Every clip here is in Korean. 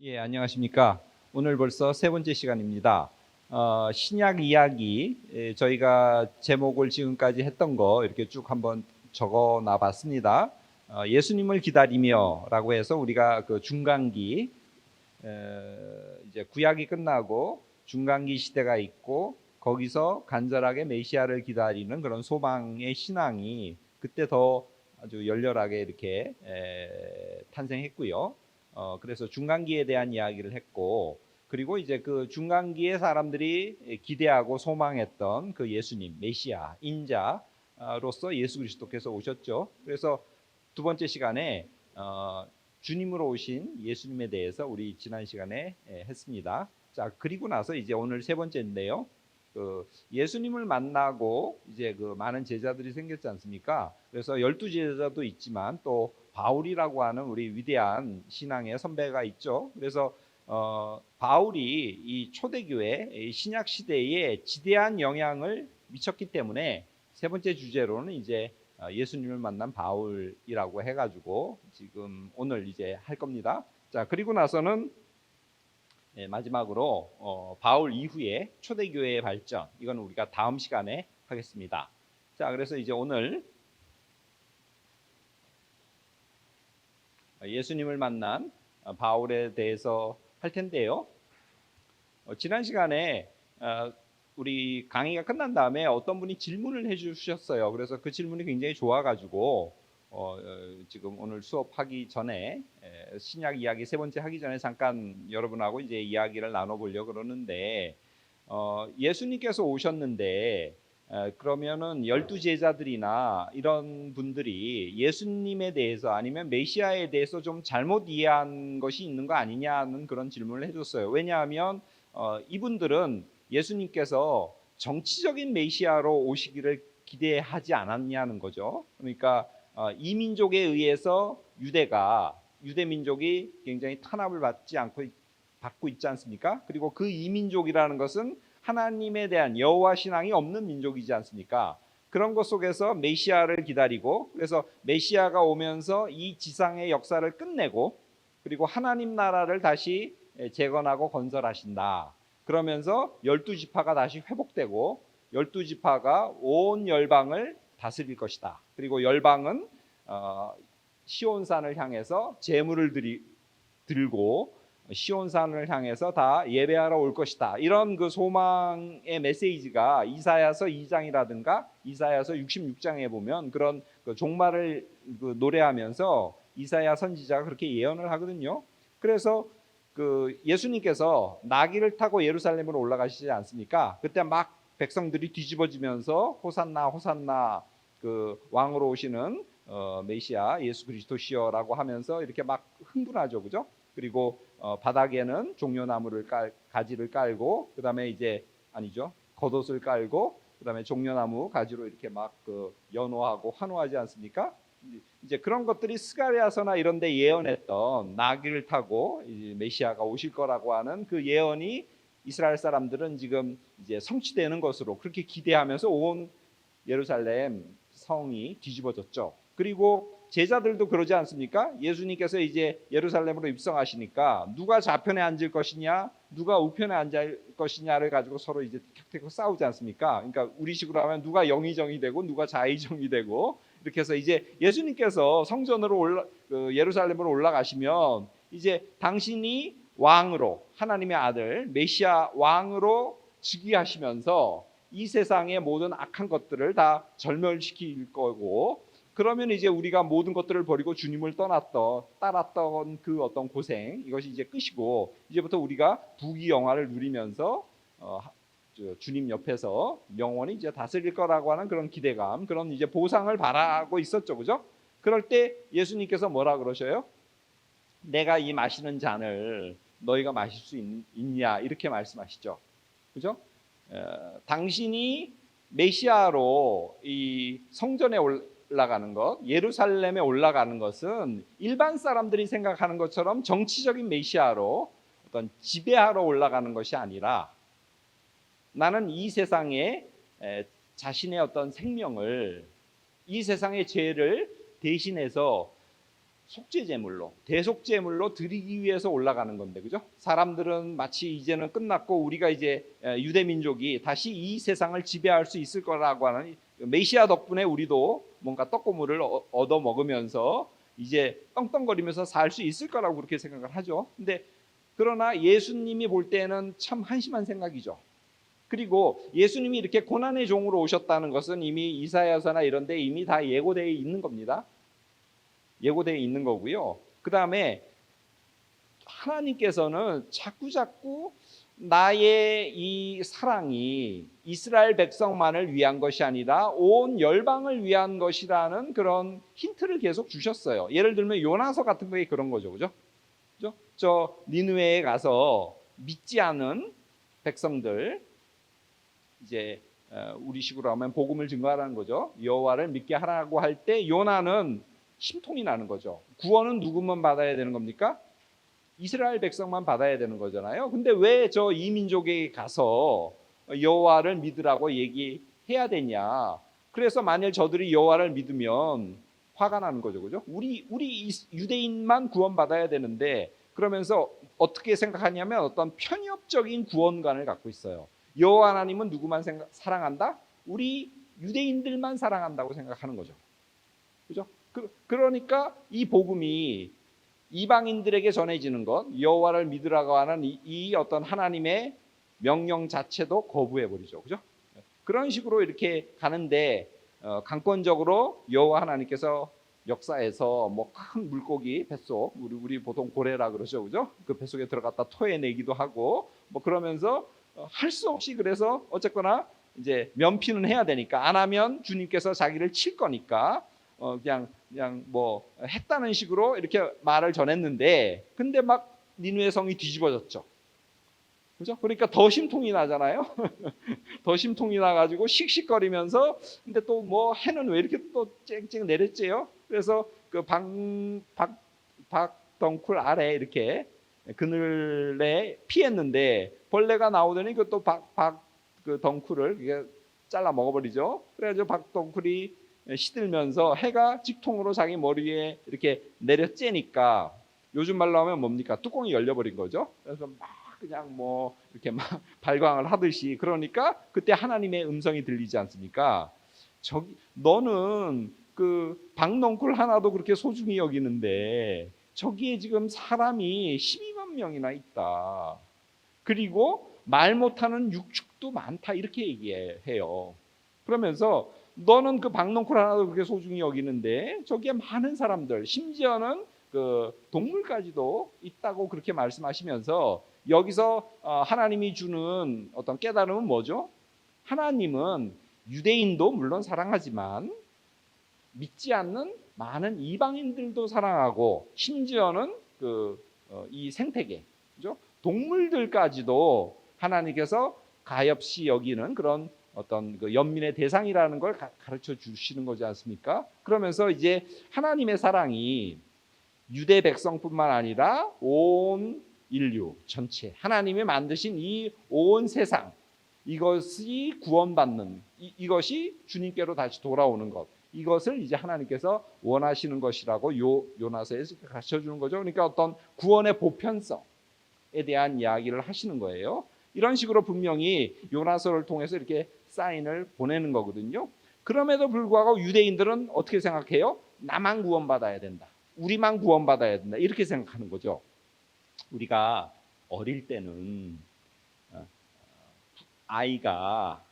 예, 안녕하십니까. 오늘 벌써 세 번째 시간입니다. 신약 이야기, 저희가 제목을 지금까지 했던 거 이렇게 쭉 한번 적어 놔 봤습니다. 예수님을 기다리며 라고 해서 우리가 그 중간기, 이제 구약이 끝나고 중간기 시대가 있고 거기서 간절하게 메시아를 기다리는 그런 소망의 신앙이 그때 더 아주 열렬하게 이렇게 탄생했고요. 그래서 중간기에 대한 이야기를 했고, 그리고 이제 그 중간기에 사람들이 기대하고 소망했던 그 예수님, 메시아, 인자로서 예수 그리스도께서 오셨죠. 그래서 두 번째 시간에 주님으로 오신 예수님에 대해서 우리 지난 시간에 했습니다. 자, 그리고 나서 이제 오늘 세 번째인데요. 그 예수님을 만나고 이제 그 많은 제자들이 생겼지 않습니까? 그래서 12제자도 있지만 또 바울이라고 하는 우리 위대한 신앙의 선배가 있죠. 그래서 바울이 이 초대교회 이 신약 시대에 지대한 영향을 미쳤기 때문에 세 번째 주제로는 이제 예수님을 만난 바울이라고 해가지고 지금 오늘 이제 할 겁니다. 자, 그리고 나서는 마지막으로 바울 이후에 초대교회의 발전, 이건 우리가 다음 시간에 하겠습니다. 자, 그래서 이제 오늘 예수님을 만난 바울에 대해서 할 텐데요. 지난 시간에 우리 강의가 끝난 다음에 어떤 분이 질문을 해주셨어요. 그래서 그 질문이 굉장히 좋아가지고 지금 오늘 수업하기 전에 신약 이야기 세 번째 하기 전에 잠깐 여러분하고 이제 이야기를 나눠보려고 그러는데 예수님께서 오셨는데 그러면은 12제자들이나 이런 분들이 예수님에 대해서 아니면 메시아에 대해서 좀 잘못 이해한 것이 있는 거 아니냐는 그런 질문을 해줬어요. 왜냐하면 이분들은 예수님께서 정치적인 메시아로 오시기를 기대하지 않았냐는 거죠. 그러니까 이 민족에 의해서 유대 민족이 굉장히 탄압을 받고 있지 않습니까? 그리고 그 이민족이라는 것은 하나님에 대한 여호와 신앙이 없는 민족이지 않습니까? 그런 것 속에서 메시아를 기다리고, 그래서 메시아가 오면서 이 지상의 역사를 끝내고 그리고 하나님 나라를 다시 재건하고 건설하신다. 그러면서 12지파가 다시 회복되고 12지파가 온 열방을 다스릴 것이다. 그리고 열방은 시온산을 향해서 제물을 들고 시온산을 향해서 다 예배하러 올 것이다. 이런 그 소망의 메시지가 이사야서 2장이라든가 이사야서 66장에 보면 그런 그 종말을 노래하면서 이사야 선지자가 그렇게 예언을 하거든요. 그래서 그 예수님께서 나귀를 타고 예루살렘으로 올라가시지 않습니까? 그때 막 백성들이 뒤집어지면서 호산나 호산나 그 왕으로 오시는 메시아 예수 그리스도시여라고 하면서 이렇게 막 흥분하죠, 그죠? 그리고 바닥에는 종려나무를 가지를 깔고 그다음에 이제 아니죠 겉옷을 깔고 그다음에 종려나무 가지로 이렇게 막 그 연호하고 환호하지 않습니까? 이제 그런 것들이 스가랴서나 이런 데 예언했던 나귀를 타고 이제 메시아가 오실 거라고 하는 그 예언이 이스라엘 사람들은 지금 이제 성취되는 것으로 그렇게 기대하면서 온 예루살렘 성이 뒤집어졌죠. 그리고 제자들도 그러지 않습니까? 예수님께서 이제 예루살렘으로 입성하시니까 누가 좌편에 앉을 것이냐, 누가 우편에 앉을 것이냐를 가지고 서로 이제 틱틱 싸우지 않습니까? 그러니까 우리식으로 하면 누가 영의정이 되고 누가 좌의정이 되고 이렇게 해서 이제 예수님께서 성전으로 예루살렘으로 올라가시면 이제 당신이 왕으로 하나님의 아들 메시아 왕으로 즉위하시면서 이 세상의 모든 악한 것들을 다 절멸시킬 거고, 그러면 이제 우리가 모든 것들을 버리고 주님을 따랐던 그 어떤 고생 이것이 이제 끝이고 이제부터 우리가 부귀영화를 누리면서 주님 옆에서 영원히 이제 다스릴 거라고 하는 그런 기대감, 그런 이제 보상을 바라고 있었죠, 그죠? 그럴 때 예수님께서 뭐라 그러셔요? 내가 이 마시는 잔을 너희가 마실 수 있냐 이렇게 말씀하시죠, 그죠? 당신이 메시아로 이 성전에 올라가는 것, 예루살렘에 올라가는 것은 일반 사람들이 생각하는 것처럼 정치적인 메시아로 어떤 지배하러 올라가는 것이 아니라 나는 이 세상에 자신의 어떤 생명을 이 세상의 죄를 대신해서 속죄 제물로, 대속 제물로 드리기 위해서 올라가는 건데, 그죠? 사람들은 마치 이제는 끝났고 우리가 이제 유대 민족이 다시 이 세상을 지배할 수 있을 거라고 하는 메시아 덕분에 우리도 뭔가 떡고물을 얻어 먹으면서 이제 떵떵거리면서 살 수 있을 거라고 그렇게 생각을 하죠. 근데 그러나 예수님이 볼 때는 참 한심한 생각이죠. 그리고 예수님이 이렇게 고난의 종으로 오셨다는 것은 이미 이사야서나 이런 데 이미 다 예고되어 있는 겁니다. 예고되어 있는 거고요. 그 다음에 하나님께서는 자꾸 나의 이 사랑이 이스라엘 백성만을 위한 것이 아니라 온 열방을 위한 것이라는 그런 힌트를 계속 주셨어요. 예를 들면 요나서 같은 거에 그런 거죠. 그죠? 저 니느웨에 가서 믿지 않은 백성들, 이제 우리식으로 하면 복음을 증거하라는 거죠. 여호와를 믿게 하라고 할 때 요나는 심통이 나는 거죠. 구원은 누구만 받아야 되는 겁니까? 이스라엘 백성만 받아야 되는 거잖아요. 근데 왜 저 이민족에 가서 여호와를 믿으라고 얘기해야 되냐? 그래서 만일 저들이 여호와를 믿으면 화가 나는 거죠. 그죠? 우리 유대인만 구원받아야 되는데, 그러면서 어떻게 생각하냐면 어떤 편협적인 구원관을 갖고 있어요. 여호와 하나님은 누구만 사랑한다? 우리 유대인들만 사랑한다고 생각하는 거죠. 그죠? 그러니까 이 복음이 이방인들에게 전해지는 것, 여호와를 믿으라고 하는 이 어떤 하나님의 명령 자체도 거부해 버리죠. 그죠? 그런 식으로 이렇게 가는데 강권적으로 여호와 하나님께서 역사에서 뭐 큰 물고기 뱃속, 우리 보통 고래라 그러죠. 그죠? 그 뱃속에 들어갔다 토해내기도 하고 뭐 그러면서 할 수 없이, 그래서 어쨌거나 이제 면피는 해야 되니까, 안 하면 주님께서 자기를 칠 거니까 그냥 뭐 했다는 식으로 이렇게 말을 전했는데, 근데 막 니느웨 성이 뒤집어졌죠. 그죠? 그러니까 더 심통이 나잖아요. 더 심통이 나가지고 씩씩거리면서, 근데 또 뭐 해는 왜 이렇게 또 쨍쨍 내렸지요? 그래서 그 박덩쿨 아래 이렇게 그늘에 피했는데 벌레가 나오더니 그또 그 덩쿨을 잘라 먹어버리죠. 그래가지고 박덩쿨이 시들면서 해가 직통으로 자기 머리에 이렇게 내려쬐니까 요즘 말로 하면 뭡니까? 뚜껑이 열려버린 거죠. 그래서 막 그냥 뭐 이렇게 막 발광을 하듯이, 그러니까 그때 하나님의 음성이 들리지 않습니까? 저기 너는 그 박넝쿨 하나도 그렇게 소중히 여기는데 저기에 지금 사람이 12만 명이나 있다. 그리고 말 못하는 육축도 많다, 이렇게 얘기해요. 그러면서 너는 그 박넝쿨 하나도 그렇게 소중히 여기는데 저기에 많은 사람들, 심지어는 그 동물까지도 있다고 그렇게 말씀하시면서, 여기서 하나님이 주는 어떤 깨달음은 뭐죠? 하나님은 유대인도 물론 사랑하지만 믿지 않는 많은 이방인들도 사랑하고, 심지어는 이 생태계, 그죠? 동물들까지도 하나님께서 가엾이 여기는 그런 어떤 그 연민의 대상이라는 걸 가르쳐 주시는 거지 않습니까? 그러면서 이제 하나님의 사랑이 유대 백성뿐만 아니라 온 인류 전체, 하나님이 만드신 이 온 세상, 이것이 구원받는, 이것이 주님께로 다시 돌아오는 것, 이것을 이제 하나님께서 원하시는 것이라고 요나서에서 가르쳐 주는 거죠. 그러니까 어떤 구원의 보편성에 대한 이야기를 하시는 거예요. 이런 식으로 분명히 요나서를 통해서 이렇게 사인을 보내는 거거든요. 그럼에도 불구하고 유대인들은 어떻게 생각해요? 나만 구원받아야 된다, 우리만 구원받아야 된다, 이렇게 생각하는 거죠. 우리가 어릴 때는 아이가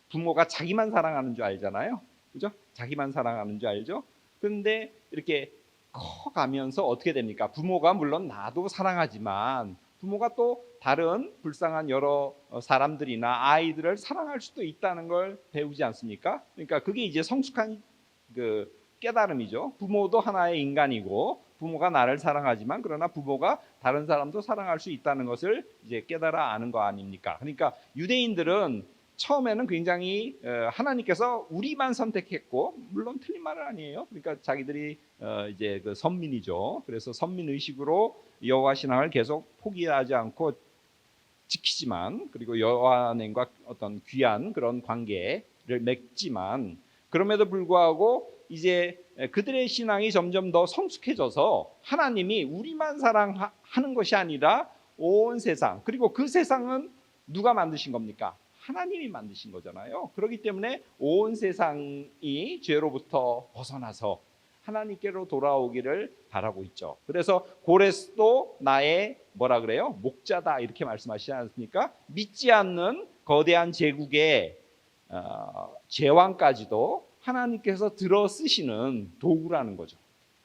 부모가 자기만 사랑하는 줄 알잖아요. 그죠? 자기만 사랑하는 줄 알죠? 그런데 이렇게 커가면서 어떻게 됩니까? 부모가 물론 나도 사랑하지만 부모가 또 다른 불쌍한 여러 사람들이나 아이들을 사랑할 수도 있다는 걸 배우지 않습니까? 그러니까 그게 이제 성숙한 그 깨달음이죠. 부모도 하나의 인간이고 부모가 나를 사랑하지만 그러나 부모가 다른 사람도 사랑할 수 있다는 것을 이제 깨달아 아는 거 아닙니까? 그러니까 유대인들은 처음에는 굉장히 하나님께서 우리만 선택했고, 물론 틀린 말은 아니에요. 그러니까 자기들이 이제 그 선민이죠. 그래서 선민 의식으로 여호와 신앙을 계속 포기하지 않고 지키지만, 그리고 여호와 하나님과 어떤 귀한 그런 관계를 맺지만, 그럼에도 불구하고 이제 그들의 신앙이 점점 더 성숙해져서 하나님이 우리만 사랑하는 것이 아니라 온 세상, 그리고 그 세상은 누가 만드신 겁니까? 하나님이 만드신 거잖아요. 그렇기 때문에 온 세상이 죄로부터 벗어나서 하나님께로 돌아오기를 바라고 있죠. 그래서 고레스도 나의 뭐라 그래요? 목자다 이렇게 말씀하시지 않습니까? 믿지 않는 거대한 제국의 제왕까지도 하나님께서 들어 쓰시는 도구라는 거죠.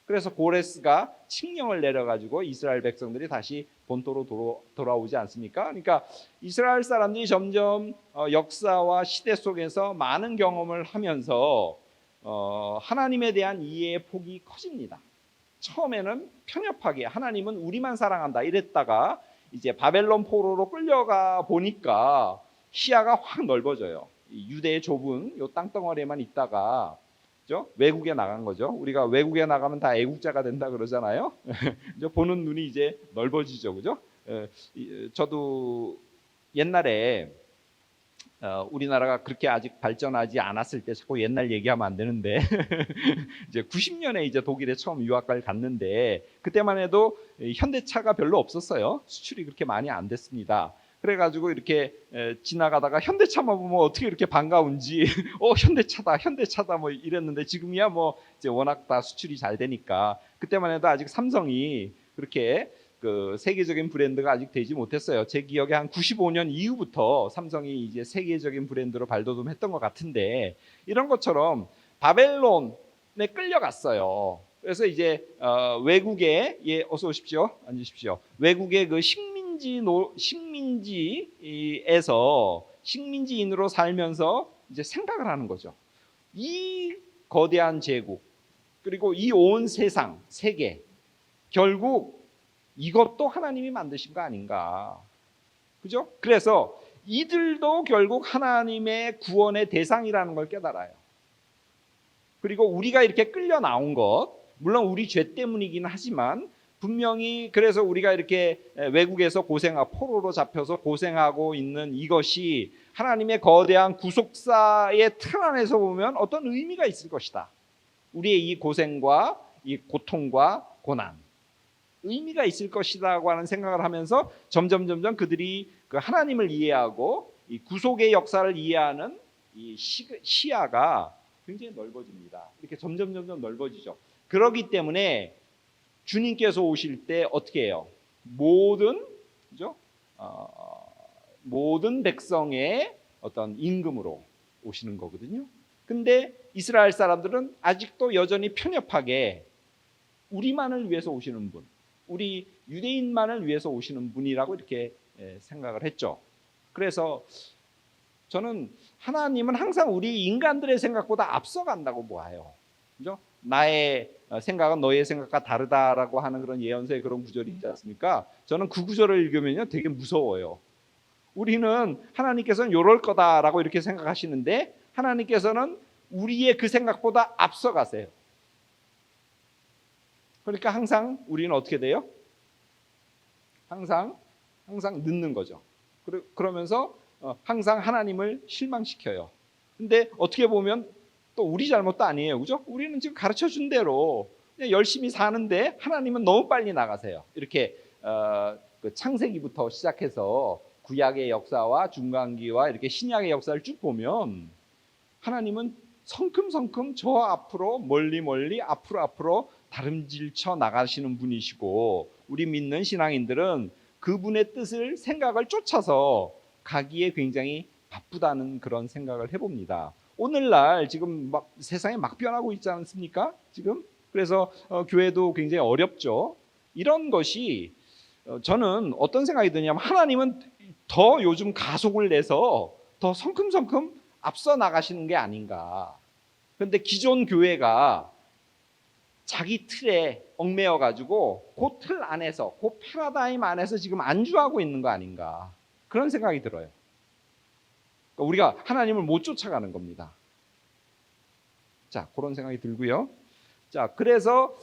그래서 고레스가 칙령을 내려가지고 이스라엘 백성들이 다시 본토로 돌아오지 않습니까? 그러니까 이스라엘 사람들이 점점 역사와 시대 속에서 많은 경험을 하면서 하나님에 대한 이해의 폭이 커집니다. 처음에는 편협하게 하나님은 우리만 사랑한다 이랬다가 이제 바벨론 포로로 끌려가 보니까 시야가 확 넓어져요. 유대의 좁은 요 땅덩어리에만 있다가 그죠? 외국에 나간 거죠. 우리가 외국에 나가면 다 애국자가 된다 그러잖아요. 보는 눈이 이제 넓어지죠, 그죠? 저도 옛날에 우리나라가 그렇게 아직 발전하지 않았을 때 자꾸 옛날 얘기하면 안 되는데 이제 90년에 이제 독일에 처음 유학을 갔는데 그때만 해도 현대차가 별로 없었어요. 수출이 그렇게 많이 안 됐습니다. 그래가지고 이렇게 지나가다가 현대차만 보면 어떻게 이렇게 반가운지 현대차다 뭐 이랬는데 지금이야 뭐 이제 워낙 다 수출이 잘 되니까 그때만 해도 아직 삼성이 그렇게 그 세계적인 브랜드가 아직 되지 못했어요. 제 기억에 한 95년 이후부터 삼성이 이제 세계적인 브랜드로 발돋움했던 것 같은데 이런 것처럼 바벨론에 끌려갔어요. 그래서 이제 외국에 어서 오십시오. 앉으십시오. 외국의 그 식민지에서 식민지인으로 살면서 이제 생각을 하는 거죠. 이 거대한 제국 그리고 이 온 세상 세계 결국 이것도 하나님이 만드신 거 아닌가, 그죠? 그래서 이들도 결국 하나님의 구원의 대상이라는 걸 깨달아요. 그리고 우리가 이렇게 끌려 나온 것, 물론 우리 죄 때문이긴 하지만 분명히 그래서 우리가 이렇게 외국에서 포로로 잡혀서 고생하고 있는 이것이 하나님의 거대한 구속사의 틀 안에서 보면 어떤 의미가 있을 것이다. 우리의 이 고생과 이 고통과 고난 의미가 있을 것이라고 하는 생각을 하면서 점점 그들이 그 하나님을 이해하고 이 구속의 역사를 이해하는 이 시야가 굉장히 넓어집니다. 이렇게 점점 넓어지죠. 그렇기 때문에 주님께서 오실 때 어떻게 해요? 그죠? 모든 백성의 어떤 임금으로 오시는 거거든요. 근데 이스라엘 사람들은 아직도 여전히 편협하게 우리만을 위해서 오시는 분, 우리 유대인만을 위해서 오시는 분이라고 이렇게 생각을 했죠. 그래서 저는 하나님은 항상 우리 인간들의 생각보다 앞서간다고 보아요. 그죠? 나의 생각은 너의 생각과 다르다라고 하는 그런 예언서의 그런 구절이 있지 않습니까? 저는 그 구절을 읽으면요 되게 무서워요. 우리는 하나님께서는 이럴 거다라고 이렇게 생각하시는데 하나님께서는 우리의 그 생각보다 앞서가세요. 그러니까 항상 우리는 어떻게 돼요? 항상 늦는 거죠. 그러면서 항상 하나님을 실망시켜요. 근데 어떻게 보면 또 우리 잘못도 아니에요, 그죠? 우리는 지금 가르쳐 준 대로 그냥 열심히 사는데 하나님은 너무 빨리 나가세요. 이렇게 그 창세기부터 시작해서 구약의 역사와 중간기와 이렇게 신약의 역사를 쭉 보면 하나님은 성큼성큼 저 앞으로 멀리 앞으로 다름질쳐 나가시는 분이시고 우리 믿는 신앙인들은 그분의 뜻을 생각을 쫓아서 가기에 굉장히 바쁘다는 그런 생각을 해봅니다. 오늘날 지금 막 세상이 막 변하고 있지 않습니까? 지금 그래서 교회도 굉장히 어렵죠. 이런 것이 저는 어떤 생각이 드냐면 하나님은 더 요즘 가속을 내서 더 성큼성큼 앞서 나가시는 게 아닌가. 그런데 기존 교회가 자기 틀에 얽매여 가지고 그 틀 안에서 그 패러다임 안에서 지금 안주하고 있는 거 아닌가 그런 생각이 들어요. 그러니까 우리가 하나님을 못 쫓아가는 겁니다. 자, 그런 생각이 들고요. 자, 그래서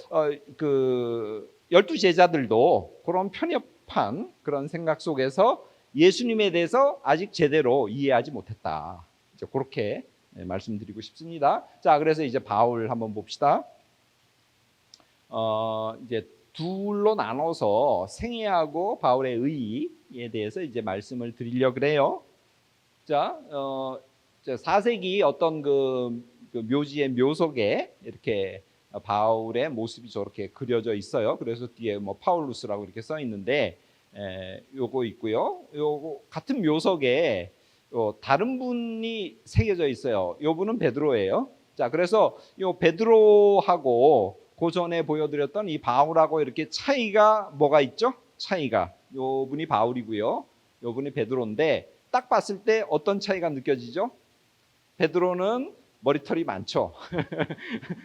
그 12제자들도 그런 편협한 그런 생각 속에서 예수님에 대해서 아직 제대로 이해하지 못했다. 이제 그렇게 말씀드리고 싶습니다. 자, 그래서 이제 바울 한번 봅시다. 이제 둘로 나눠서 생애하고 바울의 의에 대해서 이제 말씀을 드리려 그래요. 자, 4세기 어떤 그 묘지의 묘석에 이렇게 바울의 모습이 저렇게 그려져 있어요. 그래서 뒤에 뭐 파울루스라고 이렇게 써 있는데, 요거 있고요. 요거 같은 묘석에 다른 분이 새겨져 있어요. 요 분은 베드로예요. 자, 그래서 요 베드로하고 그 전에 보여드렸던 이 바울하고 이렇게 차이가 뭐가 있죠? 차이가 요 분이 바울이고요. 요 분이 베드로인데 딱 봤을 때 어떤 차이가 느껴지죠? 베드로는 머리털이 많죠.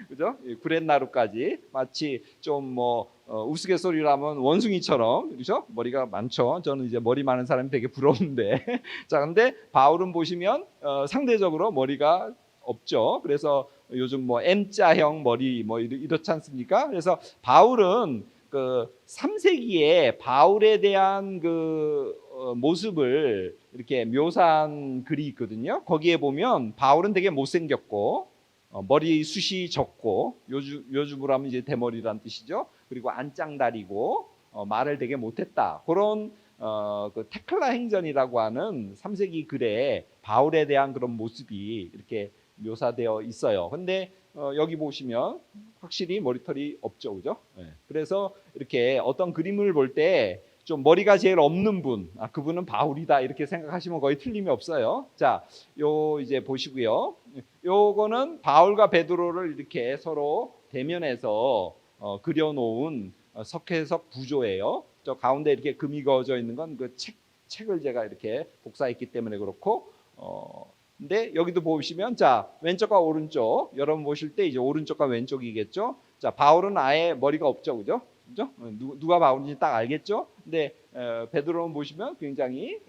그죠? 구렛나루까지 마치 좀 뭐 우스갯소리라면 원숭이처럼, 그죠? 머리가 많죠. 저는 이제 머리 많은 사람이 되게 부러운데. 자, 근데 바울은 보시면 상대적으로 머리가 없죠. 그래서 요즘 뭐 M자형 머리 뭐 이렇지 않습니까? 그래서 바울은 그 3세기에 바울에 대한 그 모습을 이렇게 묘사한 글이 있거든요. 거기에 보면 바울은 되게 못생겼고 머리숱이 적고 요즘으로 하면 이제 대머리란 뜻이죠. 그리고 안짱다리고 말을 되게 못했다. 그런 그 테클라 행전이라고 하는 3세기 글에 바울에 대한 그런 모습이 이렇게 묘사되어 있어요. 근데 여기 보시면 확실히 머리털이 없죠, 그죠? 네. 그래서 이렇게 어떤 그림을 볼 때 좀 머리가 제일 없는 분, 그분은 바울이다 이렇게 생각하시면 거의 틀림이 없어요. 자, 요 이제 보시고요. 요거는 바울과 베드로를 이렇게 서로 대면해서 그려놓은 석회석 부조예요. 저 가운데 이렇게 금이 그어져 있는 건 그 책을 제가 이렇게 복사했기 때문에 그렇고, 근데 여기도 보시면 자 왼쪽과 오른쪽, 여러분 보실 때 이제 오른쪽과 왼쪽이겠죠. 자, 바울은 아예 머리가 없죠, 그죠? 그죠? 누가 바울인지 딱 알겠죠? 근데 베드로는 보시면 굉장히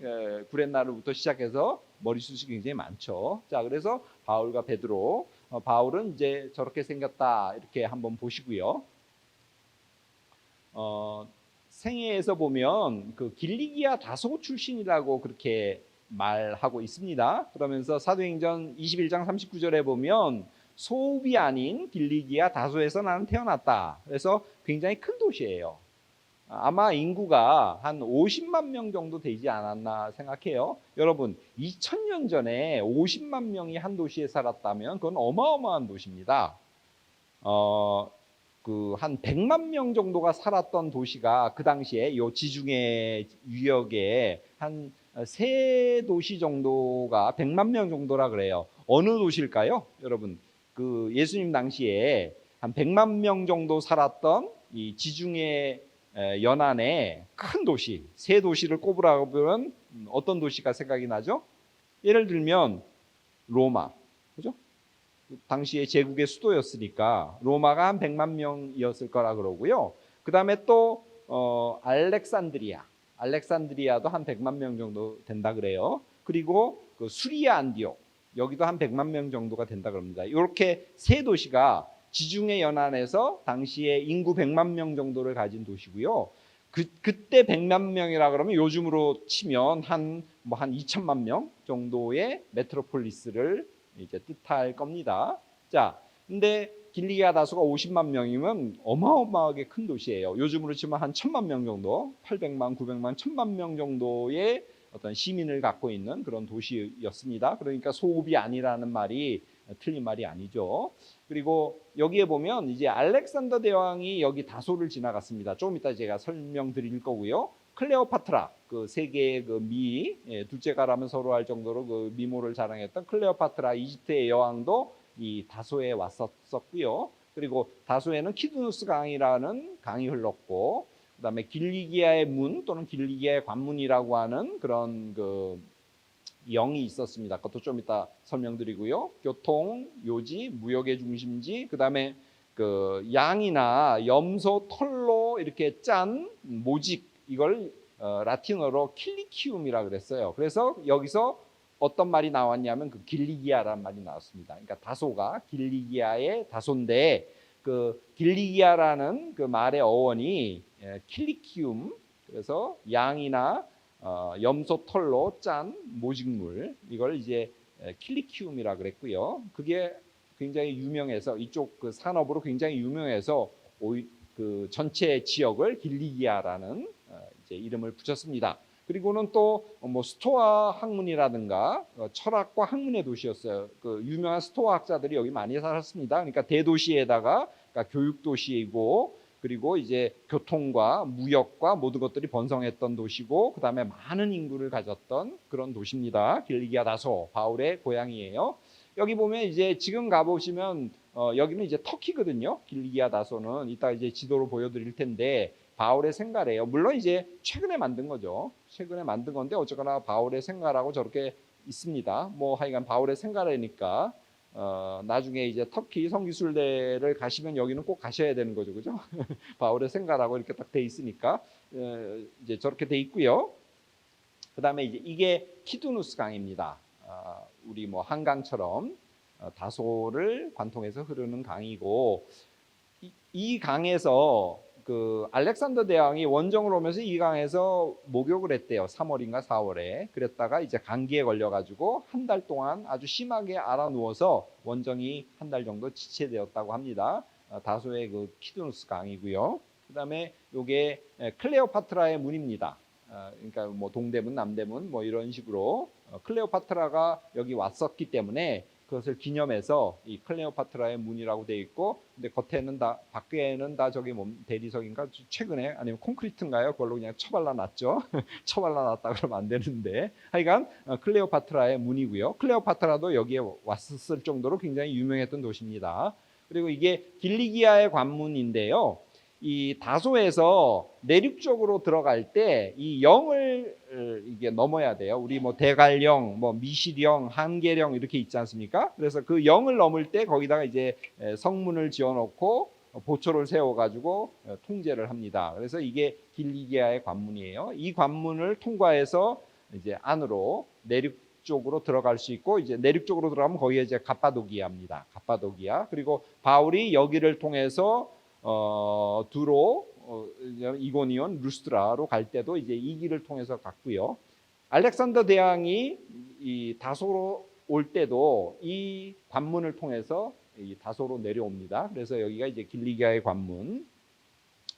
구렛나루부터 시작해서 머리숱이 굉장히 많죠. 자, 그래서 바울과 베드로, 바울은 이제 저렇게 생겼다 이렇게 한번 보시고요. 생애에서 보면 그 길리기아 다소 출신이라고 그렇게 말하고 있습니다. 그러면서 사도행전 21장 39절에 보면 소읍이 아닌 길리기아 다소에서 나는 태어났다. 그래서 굉장히 큰 도시예요. 아마 인구가 한 50만 명 정도 되지 않았나 생각해요. 여러분, 2000년 전에 50만 명이 한 도시에 살았다면 그건 어마어마한 도시입니다. 그 한 100만 명 정도가 살았던 도시가 그 당시에 요 지중해 유역에 한 세 도시 정도가 100만 명 정도라 그래요. 어느 도시일까요? 여러분, 그 예수님 당시에 한 100만 명 정도 살았던 이 지중해 연안의 큰 도시, 세 도시를 꼽으라고 하면 어떤 도시가 생각이 나죠? 예를 들면 로마, 그죠? 당시에 제국의 수도였으니까 로마가 한 100만 명이었을 거라 그러고요. 그 다음에 또 알렉산드리아도 한 100만 명 정도 된다 그래요. 그리고 그 수리아 안디옥, 여기도 한 100만 명 정도가 된다 그럽니다. 이렇게 세 도시가 지중해 연안에서 당시에 인구 100만 명 정도를 가진 도시고요. 그때 100만 명이라 그러면 요즘으로 치면 한 2천만 명 정도의 메트로폴리스를 이제 뜻할 겁니다. 자, 근데 길리기아 다소가 50만 명이면 어마어마하게 큰 도시예요. 요즘으로 치면 한 1000만 명 정도, 800만, 900만, 1000만 명 정도의 어떤 시민을 갖고 있는 그런 도시였습니다. 그러니까 소읍이 아니라는 말이 틀린 말이 아니죠. 그리고 여기에 보면 이제 알렉산더 대왕이 여기 다소를 지나갔습니다. 조금 이따 제가 설명드릴 거고요. 클레오파트라, 그 세계의 그 둘째가라면 서로 할 정도로 그 미모를 자랑했던 클레오파트라 이집트의 여왕도 이 다소에 왔었고요. 그리고 다소에는 키두누스 강이라는 강이 흘렀고, 그다음에 길리기아의 문 또는 길리기아의 관문이라고 하는 그런 그 영이 있었습니다. 그것도 좀 이따 설명드리고요. 교통, 요지, 무역의 중심지, 그다음에 그 양이나 염소 털로 이렇게 짠 모직, 이걸 라틴어로 킬리키움이라 그랬어요. 그래서 여기서 어떤 말이 나왔냐면 그 길리기아라는 말이 나왔습니다. 그러니까 다소가 길리기아의 다소인데 그 길리기아라는 그 말의 어원이 킬리키움, 그래서 양이나 염소 털로 짠 모직물, 이걸 이제 킬리키움이라 그랬고요. 그게 굉장히 유명해서 이쪽 그 산업으로 굉장히 유명해서 그 전체 지역을 길리기아라는 이제 이름을 붙였습니다. 그리고는 또 뭐 스토아 학문이라든가 철학과 학문의 도시였어요. 그 유명한 스토아 학자들이 여기 많이 살았습니다. 그러니까 대도시에다가 그러니까 교육 도시이고 그리고 이제 교통과 무역과 모든 것들이 번성했던 도시고 그다음에 많은 인구를 가졌던 그런 도시입니다. 길리기아 다소 바울의 고향이에요. 여기 보면 이제 지금 가보시면 여기는 이제 터키거든요. 길리기아 다소는 이따 이제 지도로 보여드릴 텐데 바울의 생가래요. 물론 이제 최근에 만든 거죠. 최근에 만든 건데 어쨌거나 바울의 생가라고 저렇게 있습니다. 뭐 하여간 바울의 생가라니까 나중에 이제 터키 성기순례를 가시면 여기는 꼭 가셔야 되는 거죠, 그죠? 바울의 생가라고 이렇게 딱 돼 있으니까 이제 저렇게 돼 있고요. 그다음에 이제 이게 키두누스 강입니다. 우리 뭐 한강처럼 다소를 관통해서 흐르는 강이고 이 강에서 그 알렉산더 대왕이 원정을 오면서 이 강에서 목욕을 했대요. 3월인가 4월에. 그랬다가 이제 감기에 걸려가지고 한 달 동안 아주 심하게 알아 누워서 원정이 한 달 정도 지체되었다고 합니다. 다소의 그 키두누스 강이고요. 그다음에 요게 클레오파트라의 문입니다. 그러니까 뭐 동대문, 남대문 뭐 이런 식으로 클레오파트라가 여기 왔었기 때문에 그것을 기념해서 이 클레오파트라의 문이라고 되어 있고, 근데 겉에는 다 밖에는 다 저기 뭐 대리석인가 최근에 아니면 콘크리트인가요? 그걸로 그냥 쳐발라 놨죠. 쳐발라 놨다 그러면 안 되는데 하여간 클레오파트라의 문이고요. 클레오파트라도 여기에 왔었을 정도로 굉장히 유명했던 도시입니다. 그리고 이게 길리기아의 관문인데요. 이 다소에서 내륙쪽으로 들어갈 때 이 영을 이게 넘어야 돼요. 우리 뭐 대갈령, 뭐 미실령, 한계령 이렇게 있지 않습니까? 그래서 그 영을 넘을 때 거기다가 이제 성문을 지어놓고 보초를 세워가지고 통제를 합니다. 그래서 이게 길리기아의 관문이에요. 이 관문을 통과해서 이제 안으로 내륙 쪽으로 들어갈 수 있고 이제 내륙 쪽으로 들어가면 거기에 이제 갑바도기아입니다. 갑바도기아. 그리고 바울이 여기를 통해서 두로 이고니온 루스트라로 갈 때도 이제 이 길을 통해서 갔고요. 알렉산더 대왕이 이 다소로 올 때도 이 관문을 통해서 이 다소로 내려옵니다. 그래서 여기가 이제 길리기아의 관문,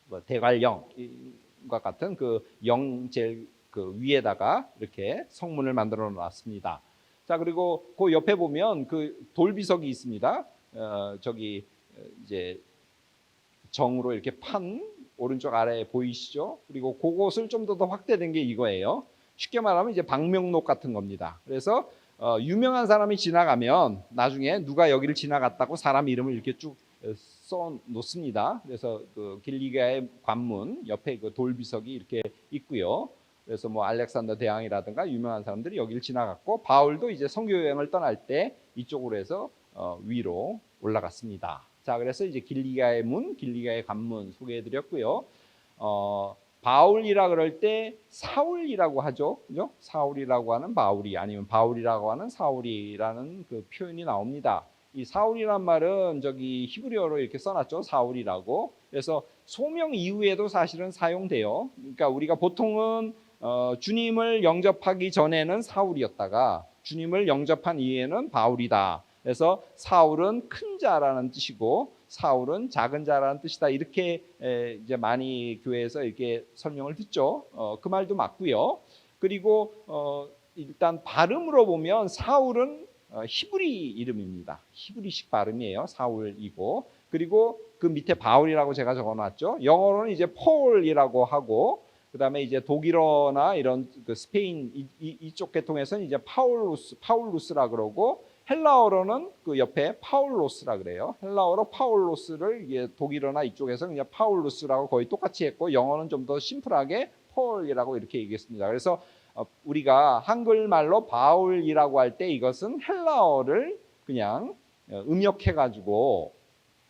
뭐 대관령과 같은 그 영제 그 위에다가 이렇게 성문을 만들어 놨습니다. 자, 그리고 그 옆에 보면 그 돌비석이 있습니다. 저기 이제 정으로 이렇게 판 오른쪽 아래에 보이시죠? 그리고 그곳을 좀 더 확대된 게 이거예요. 쉽게 말하면 이제 방명록 같은 겁니다. 그래서 유명한 사람이 지나가면 나중에 누가 여기를 지나갔다고 사람 이름을 이렇게 쭉 써 놓습니다. 그래서 그 길리기아의 관문 옆에 그 돌비석이 이렇게 있고요. 그래서 뭐 알렉산더 대왕이라든가 유명한 사람들이 여기를 지나갔고 바울도 이제 선교 여행을 떠날 때 이쪽으로 해서 위로 올라갔습니다. 자, 그래서 이제 길리기아의 문, 길리기아의 관문 소개해드렸고요. 바울이라 그럴 때 사울이라고 하죠, 그죠? 사울이라고 하는 바울이 아니면 바울이라고 하는 사울이라는 그 표현이 나옵니다. 이 사울이란 말은 저기 히브리어로 이렇게 써놨죠, 사울이라고. 그래서 소명 이후에도 사실은 사용돼요. 그러니까 우리가 보통은 주님을 영접하기 전에는 사울이었다가 주님을 영접한 이후에는 바울이다. 그래서 사울은 큰 자라는 뜻이고 사울은 작은 자라는 뜻이다. 이렇게 이제 많이 교회에서 이렇게 설명을 듣죠. 그 말도 맞고요. 그리고 일단 발음으로 보면 사울은 히브리 이름입니다. 히브리식 발음이에요. 사울이고 그리고 그 밑에 바울이라고 제가 적어놨죠. 영어로는 이제 폴이라고 하고 그다음에 이제 독일어나 이런 그 스페인 이쪽 계통에서는 이제 파울루스라 그러고 헬라어로는 그 옆에 파울로스라 그래요. 헬라어로 파울로스를 이게 독일어나 이쪽에서 그냥 파울루스라고 거의 똑같이 했고 영어는 좀 더 심플하게 폴이라고 이렇게 얘기했습니다. 그래서 우리가 한글말로 바울이라고 할 때 이것은 헬라어를 그냥 음역해가지고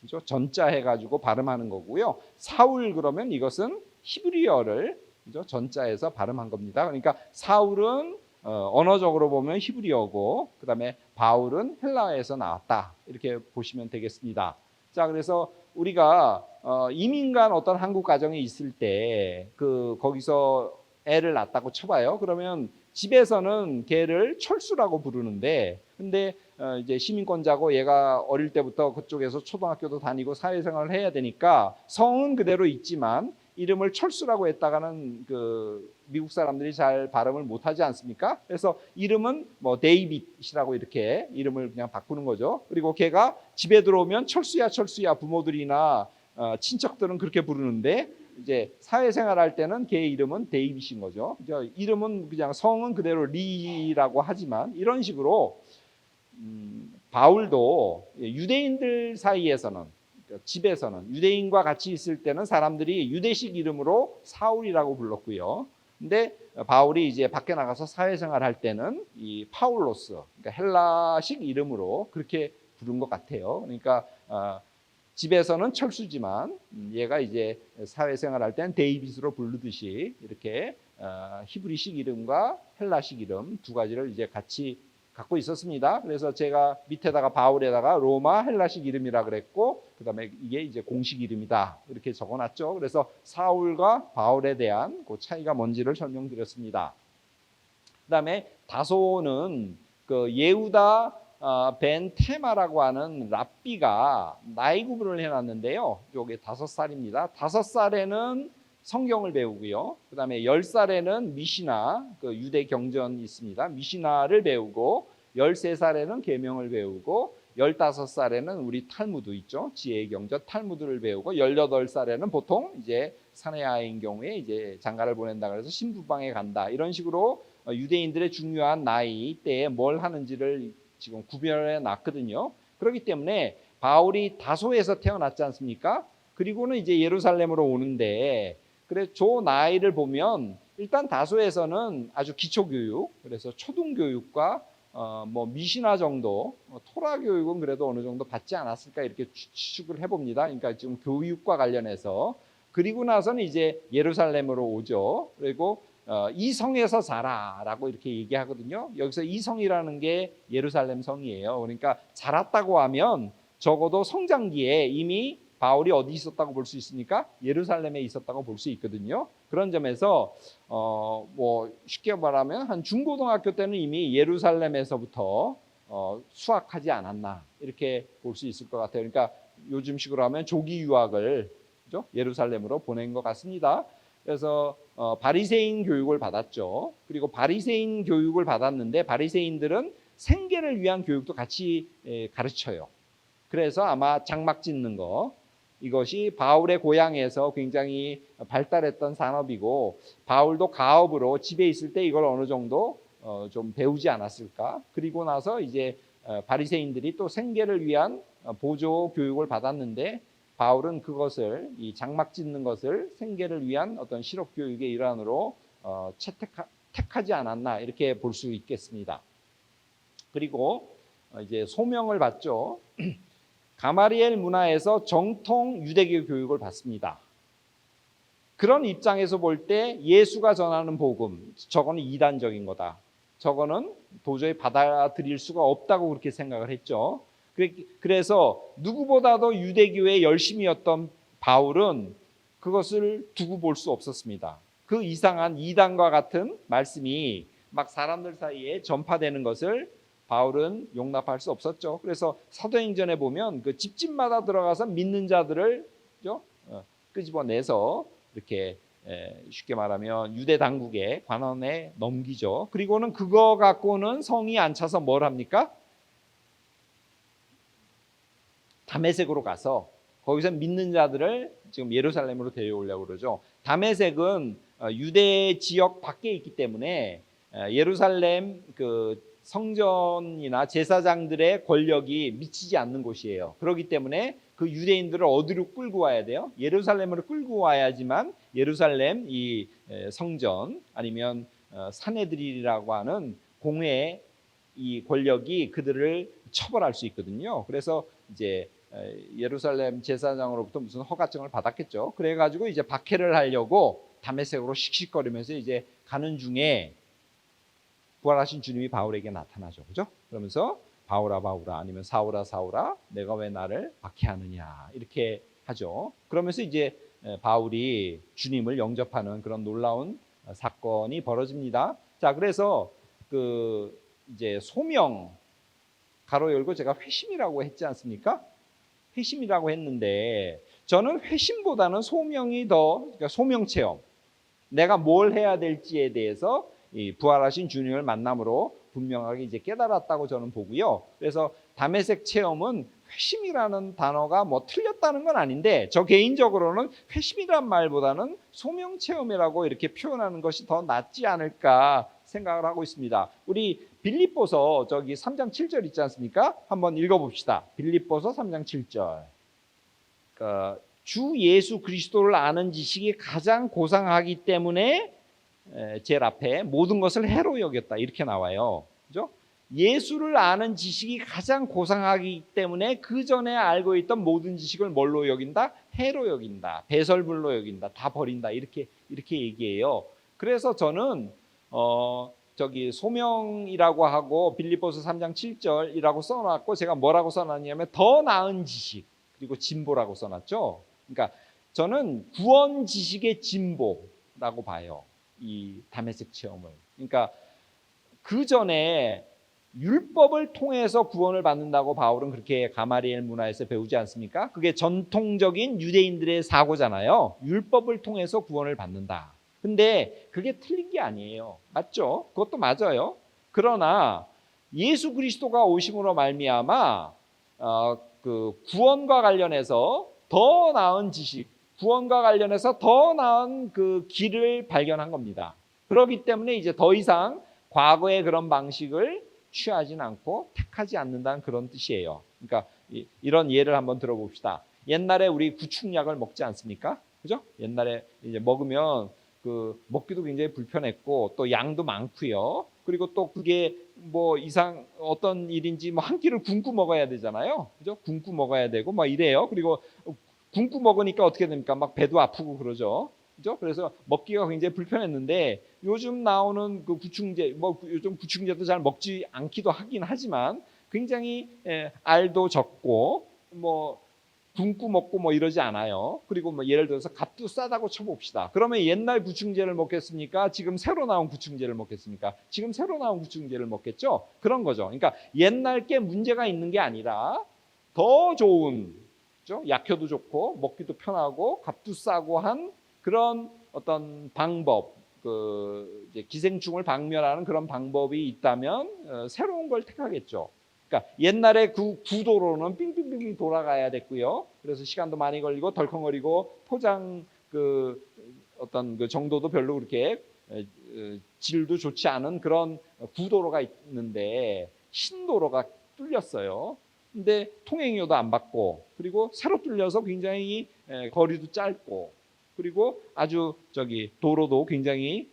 그죠? 전자해가지고 발음하는 거고요. 사울 그러면 이것은 히브리어를 그죠? 전자해서 발음한 겁니다. 그러니까 사울은 언어적으로 보면 히브리어고 그다음에 바울은 헬라어에서 나왔다 이렇게 보시면 되겠습니다. 자, 그래서 우리가 이민 간 어떤 한국 가정이 있을 때 그 거기서 애를 낳았다고 쳐봐요. 그러면 집에서는 걔를 철수라고 부르는데, 근데 이제 시민권자고 얘가 어릴 때부터 그쪽에서 초등학교도 다니고 사회생활을 해야 되니까 성은 그대로 있지만 이름을 철수라고 했다가는 그 미국 사람들이 잘 발음을 못하지 않습니까? 그래서 이름은 뭐 데이빗이라고 이렇게 이름을 그냥 바꾸는 거죠. 그리고 걔가 집에 들어오면 철수야 철수야 부모들이나 친척들은 그렇게 부르는데, 이제 사회생활 할 때는 걔 이름은 데이빗인 거죠. 이름은 그냥 성은 그대로 리라고 하지만 이런 식으로 바울도 유대인들 사이에서는, 그러니까 집에서는 유대인과 같이 있을 때는 사람들이 유대식 이름으로 사울이라고 불렀고요. 근데 바울이 이제 밖에 나가서 사회생활 할 때는 이 파울로스, 그러니까 헬라식 이름으로 그렇게 부른 것 같아요. 그러니까 집에서는 철수지만 얘가 이제 사회생활 할 때는 데이빗으로 부르듯이 이렇게 히브리식 이름과 헬라식 이름 두 가지를 이제 같이 갖고 있었습니다. 그래서 제가 밑에다가 바울에다가 로마 헬라식 이름이라 그랬고, 그다음에 이게 이제 공식 이름이다 이렇게 적어놨죠. 그래서 사울과 바울에 대한 그 차이가 뭔지를 설명드렸습니다. 그다음에 다소는 그 예후다 벤 테마라고 하는 랍비가 나이 구분을 해놨는데요. 요게 5살입니다. 5살에는 성경을 배우고요. 그 다음에 10살에는 미시나, 그 유대 경전이 있습니다. 미시나를 배우고, 13살에는 계명을 배우고, 15살에는 우리 탈무드 있죠. 지혜의 경전 탈무드를 배우고, 18살에는 보통 이제 사내아이인 경우에 이제 장가를 보낸다 그래서 신부방에 간다. 이런 식으로 유대인들의 중요한 나이 때에 뭘 하는지를 지금 구별해 놨거든요. 그렇기 때문에 바울이 다소에서 태어났지 않습니까? 그리고는 이제 예루살렘으로 오는데, 그래 저 나이를 보면 일단 다소에서는 아주 기초 교육, 그래서 초등 교육과 뭐 미시나 정도, 토라 교육은 그래도 어느 정도 받지 않았을까 이렇게 추측을 해봅니다. 그러니까 지금 교육과 관련해서. 그리고 나서는 이제 예루살렘으로 오죠. 그리고 이 성에서 자라라고 이렇게 얘기하거든요. 여기서 이 성이라는 게 예루살렘 성이에요. 그러니까 자랐다고 하면 적어도 성장기에 이미 바울이 어디 있었다고 볼 수 있습니까? 예루살렘에 있었다고 볼 수 있거든요. 그런 점에서 뭐 쉽게 말하면 한 중고등학교 때는 이미 예루살렘에서부터 수학하지 않았나 이렇게 볼 수 있을 것 같아요. 그러니까 요즘식으로 하면 조기 유학을, 그죠? 예루살렘으로 보낸 것 같습니다. 그래서 바리새인 교육을 받았죠. 그리고 바리새인 교육을 받았는데 바리새인들은 생계를 위한 교육도 같이 가르쳐요. 그래서 아마 장막 짓는 거, 이것이 바울의 고향에서 굉장히 발달했던 산업이고, 바울도 가업으로 집에 있을 때 이걸 어느 정도 좀 배우지 않았을까. 그리고 나서 이제 바리새인들이 또 생계를 위한 보조 교육을 받았는데, 바울은 그것을, 이 장막 짓는 것을 생계를 위한 어떤 실업 교육의 일환으로 택하지 않았나 이렇게 볼 수 있겠습니다. 그리고 이제 소명을 받죠. 가마리엘 문화에서 정통 유대교 교육을 받습니다. 그런 입장에서 볼 때 예수가 전하는 복음, 저거는 이단적인 거다, 저거는 도저히 받아들일 수가 없다고 그렇게 생각을 했죠. 그래서 누구보다도 유대교에 열심이었던 바울은 그것을 두고 볼 수 없었습니다. 그 이상한 이단과 같은 말씀이 막 사람들 사이에 전파되는 것을 바울은 용납할 수 없었죠. 그래서 사도행전에 보면 그 집집마다 들어가서 믿는 자들을 끄집어내서 이렇게 쉽게 말하면 유대 당국의 관원에 넘기죠. 그리고는 그거 갖고는 성이 안 차서 뭘 합니까? 다메섹으로 가서 거기서 믿는 자들을 지금 예루살렘으로 데려오려고 그러죠. 다메섹은 유대 지역 밖에 있기 때문에 예루살렘 그 성전이나 제사장들의 권력이 미치지 않는 곳이에요. 그렇기 때문에 그 유대인들을 어디로 끌고 와야 돼요? 예루살렘으로 끌고 와야지만 예루살렘 이 성전 아니면 사내들이라고 하는 공회의 이 권력이 그들을 처벌할 수 있거든요. 그래서 이제 예루살렘 제사장으로부터 무슨 허가증을 받았겠죠. 그래가지고 이제 박해를 하려고 다메섹으로 씩씩거리면서 이제 가는 중에 부활하신 주님이 바울에게 나타나죠. 그죠? 그러면서 바울아 바울아, 아니면 사울아 사울아, 내가 왜 나를 박해하느냐 이렇게 하죠. 그러면서 이제 바울이 주님을 영접하는 그런 놀라운 사건이 벌어집니다. 자, 그래서 이제 소명 가로 열고 제가 회심이라고 했지 않습니까? 회심이라고 했는데 저는 회심보다는 소명이 더, 그러니까 소명 체험, 내가 뭘 해야 될지에 대해서 이 부활하신 주님을 만남으로 분명하게 이제 깨달았다고 저는 보고요. 그래서 다메섹 체험은 회심이라는 단어가 뭐 틀렸다는 건 아닌데 저 개인적으로는 회심이란 말보다는 소명 체험이라고 이렇게 표현하는 것이 더 낫지 않을까 생각을 하고 있습니다. 우리 빌립보서 저기 3장 7절 있지 않습니까? 한번 읽어봅시다. 빌립보서 3장 7절. 주 예수 그리스도를 아는 지식이 가장 고상하기 때문에 제일 앞에 모든 것을 해로 여겼다 이렇게 나와요. 그죠? 예수를 아는 지식이 가장 고상하기 때문에 그 전에 알고 있던 모든 지식을 뭘로 여긴다? 해로 여긴다. 배설물로 여긴다. 다 버린다. 이렇게 얘기해요. 그래서 저는 저기 소명이라고 하고 빌립보서 3장 7절이라고 써놨고 제가 뭐라고 써놨냐면 더 나은 지식 그리고 진보라고 써놨죠. 그러니까 저는 구원 지식의 진보라고 봐요. 이 다메섹 체험을. 그러니까 그 전에 율법을 통해서 구원을 받는다고 바울은 그렇게 가마리엘 문화에서 배우지 않습니까? 그게 전통적인 유대인들의 사고잖아요. 율법을 통해서 구원을 받는다. 근데 그게 틀린 게 아니에요. 맞죠? 그것도 맞아요. 그러나 예수 그리스도가 오심으로 말미암아 그 구원과 관련해서 더 나은 지식, 구원과 관련해서 더 나은 그 길을 발견한 겁니다. 그렇기 때문에 이제 더 이상 과거의 그런 방식을 취하진 않고 택하지 않는다는 그런 뜻이에요. 그러니까 이런 예를 한번 들어봅시다. 옛날에 우리 구축약을 먹지 않습니까? 그죠? 옛날에 이제 먹으면 그 먹기도 굉장히 불편했고 또 양도 많고요. 그리고 또 그게 뭐 이상 어떤 일인지 뭐 한 끼를 굶고 먹어야 되잖아요. 그죠? 굶고 먹어야 되고 뭐 이래요. 그리고 굶고 먹으니까 어떻게 됩니까? 막 배도 아프고 그러죠. 그죠? 그래서 먹기가 굉장히 불편했는데 요즘 나오는 그 구충제, 뭐 요즘 구충제도 잘 먹지 않기도 하긴 하지만 굉장히 알도 적고 뭐 굶고 먹고 뭐 이러지 않아요. 그리고 뭐 예를 들어서 값도 싸다고 쳐봅시다. 그러면 옛날 구충제를 먹겠습니까? 지금 새로 나온 구충제를 먹겠습니까? 지금 새로 나온 구충제를 먹겠죠? 그런 거죠. 그러니까 옛날 게 문제가 있는 게 아니라 더 좋은, 약효도 좋고 먹기도 편하고 값도 싸고 한 그런 어떤 방법, 그 이제 기생충을 박멸하는 그런 방법이 있다면 새로운 걸 택하겠죠. 그러니까 옛날에 그 구도로는 빙빙빙 돌아가야 됐고요. 그래서 시간도 많이 걸리고 덜컹거리고 포장 그 어떤 그 정도도 별로 그렇게 질도 좋지 않은 그런 구도로가 있는데 신도로가 뚫렸어요. 근데 통행료도 안 받고 그리고 새로 뚫려서 굉장히 거리도 짧고 그리고 아주 저기 도로도 굉장히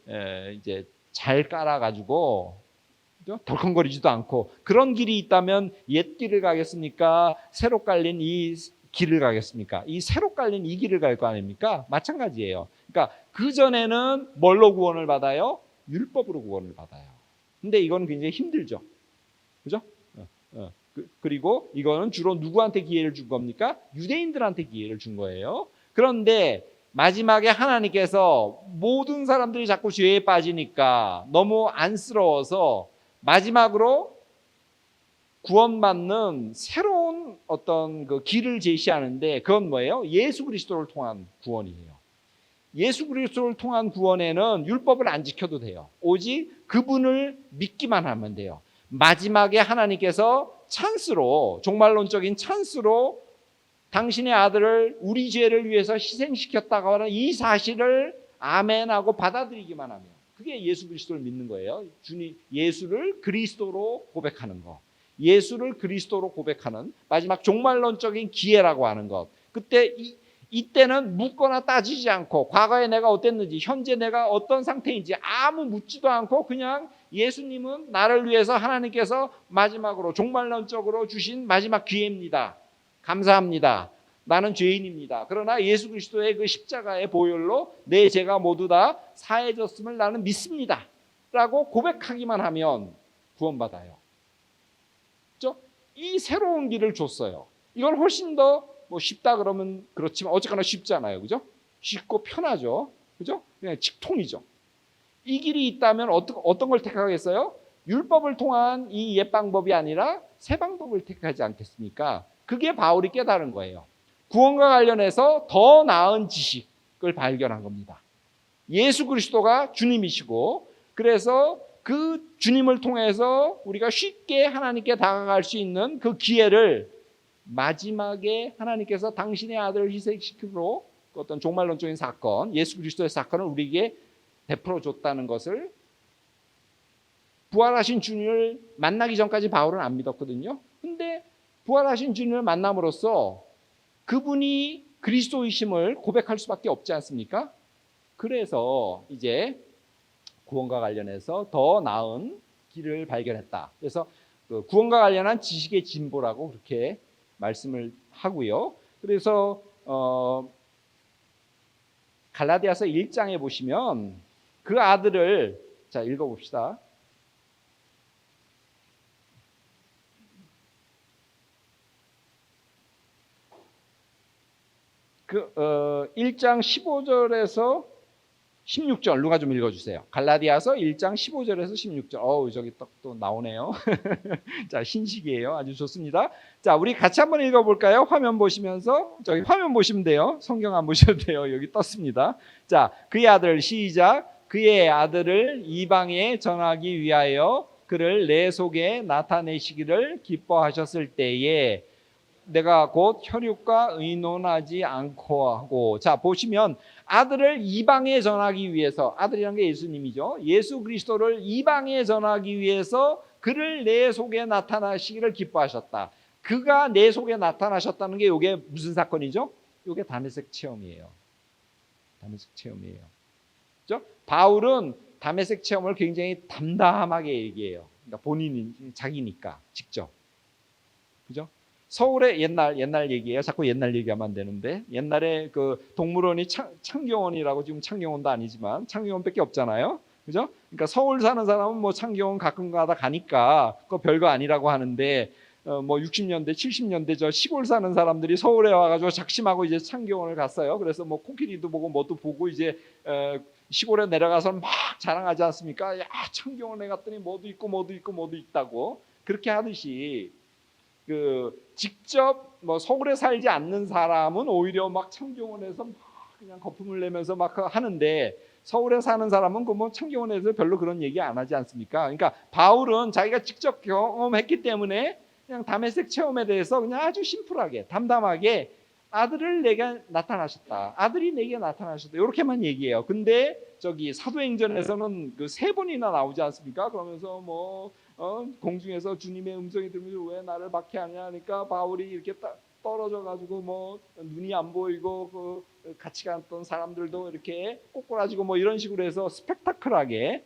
이제 잘 깔아가지고 덜컹거리지도 않고 그런 길이 있다면 옛 길을 가겠습니까? 새로 깔린 이 길을 가겠습니까? 이 새로 깔린 이 길을 갈 거 아닙니까? 마찬가지예요. 그러니까 그 전에는 뭘로 구원을 받아요? 율법으로 구원을 받아요. 근데 이건 굉장히 힘들죠. 그죠? 그리고 이거는 주로 누구한테 기회를 준 겁니까? 유대인들한테 기회를 준 거예요. 그런데 마지막에 하나님께서 모든 사람들이 자꾸 죄에 빠지니까 너무 안쓰러워서 마지막으로 구원받는 새로운 어떤 그 길을 제시하는데 그건 뭐예요? 예수 그리스도를 통한 구원이에요. 예수 그리스도를 통한 구원에는 율법을 안 지켜도 돼요. 오직 그분을 믿기만 하면 돼요. 마지막에 하나님께서 찬스로, 종말론적인 찬스로 당신의 아들을 우리 죄를 위해서 희생시켰다고 하는 이 사실을 아멘하고 받아들이기만 하면 그게 예수 그리스도를 믿는 거예요. 주님 예수를 그리스도로 고백하는 것. 예수를 그리스도로 고백하는 마지막 종말론적인 기회라고 하는 것. 그때 이때는 묻거나 따지지 않고 과거에 내가 어땠는지 현재 내가 어떤 상태인지 아무 묻지도 않고 그냥 예수님은 나를 위해서 하나님께서 마지막으로 종말론적으로 주신 마지막 기회입니다. 감사합니다. 나는 죄인입니다. 그러나 예수 그리스도의 그 십자가의 보혈로 내 죄가 모두 다 사해졌음을 나는 믿습니다. 라고 고백하기만 하면 구원받아요. 그렇죠? 이 새로운 길을 줬어요. 이걸 훨씬 더 뭐 쉽다 그러면 그렇지만 어쨌거나 쉽잖아요. 그죠? 쉽고 편하죠. 그죠? 그냥 직통이죠. 이 길이 있다면 어떤 걸 택하겠어요? 율법을 통한 이 옛 방법이 아니라 새 방법을 택하지 않겠습니까? 그게 바울이 깨달은 거예요. 구원과 관련해서 더 나은 지식을 발견한 겁니다. 예수 그리스도가 주님이시고, 그래서 그 주님을 통해서 우리가 쉽게 하나님께 다가갈 수 있는 그 기회를 마지막에 하나님께서 당신의 아들을 희생시키므로 어떤 종말론적인 사건, 예수 그리스도의 사건을 우리에게 베풀어 줬다는 것을 부활하신 주님을 만나기 전까지 바울은 안 믿었거든요. 근데 부활하신 주님을 만남으로써 그분이 그리스도이심을 고백할 수밖에 없지 않습니까? 그래서 이제 구원과 관련해서 더 나은 길을 발견했다. 그래서 그 구원과 관련한 지식의 진보라고 그렇게 말씀을 하고요. 그래서 갈라디아서 1장에 보시면 그 아들을, 자, 읽어봅시다. 그 1장 15절에서 16절 누가 좀 읽어주세요. 갈라디아서 1장 15절에서 16절. 저기 또 나오네요. 자, 신식이에요. 아주 좋습니다. 자, 우리 같이 한번 읽어볼까요? 화면 보시면서. 저기 화면 보시면 돼요. 성경 안 보셔도 돼요. 여기 떴습니다. 자, 그의 아들, 시작. 그의 아들을 이방에 전하기 위하여 그를 내 속에 나타내시기를 기뻐하셨을 때에 내가 곧 혈육과 의논하지 않고 하고. 자, 보시면 아들을 이방에 전하기 위해서, 아들이라는 게 예수님이죠. 예수 그리스도를 이방에 전하기 위해서 그를 내 속에 나타나시기를 기뻐하셨다. 그가 내 속에 나타나셨다는 게 이게 무슨 사건이죠? 이게 다메섹 체험이에요. 다메섹 체험이에요. 그렇죠? 바울은 다메섹 체험을 굉장히 담담하게 얘기해요. 그러니까 본인이 자기니까 직접. 그죠? 서울의 옛날 얘기예요. 자꾸 옛날 얘기하면 안 되는데, 옛날에 그 동물원이 창경원이라고, 지금 창경원도 아니지만 창경원밖에 없잖아요. 그죠? 그러니까 서울 사는 사람은 뭐 창경원 가끔가다 가니까 그거 별거 아니라고 하는데, 뭐 60년대, 70년대 저 시골 사는 사람들이 서울에 와가지고 작심하고 이제 창경원을 갔어요. 그래서 뭐 코끼리도 보고 뭐도 보고 이제 시골에 내려가서 막 자랑하지 않습니까? 야, 창경원에 갔더니 뭐도 있고 뭐도 있고 뭐도 있다고. 그렇게 하듯이 그 직접 뭐 서울에 살지 않는 사람은 오히려 막 창경원에서 막 그냥 거품을 내면서 막 하는데, 서울에 사는 사람은 그 뭐 창경원에서 별로 그런 얘기 안 하지 않습니까? 그러니까 바울은 자기가 직접 경험했기 때문에 그냥 다메섹 체험에 대해서 그냥 아주 심플하게 담담하게 아들을 내게 나타나셨다, 아들이 내게 나타나셨다, 이렇게만 얘기해요. 근데 저기 사도행전에서는 그 3번이나 나오지 않습니까? 그러면서 뭐 공중에서 주님의 음성이 들으면서 왜 나를 박해하냐 하니까 바울이 이렇게 떨어져 가지고 뭐 눈이 안 보이고 그 같이 갔던 사람들도 이렇게 꼬꾸라지고 뭐 이런 식으로 해서 스펙타클하게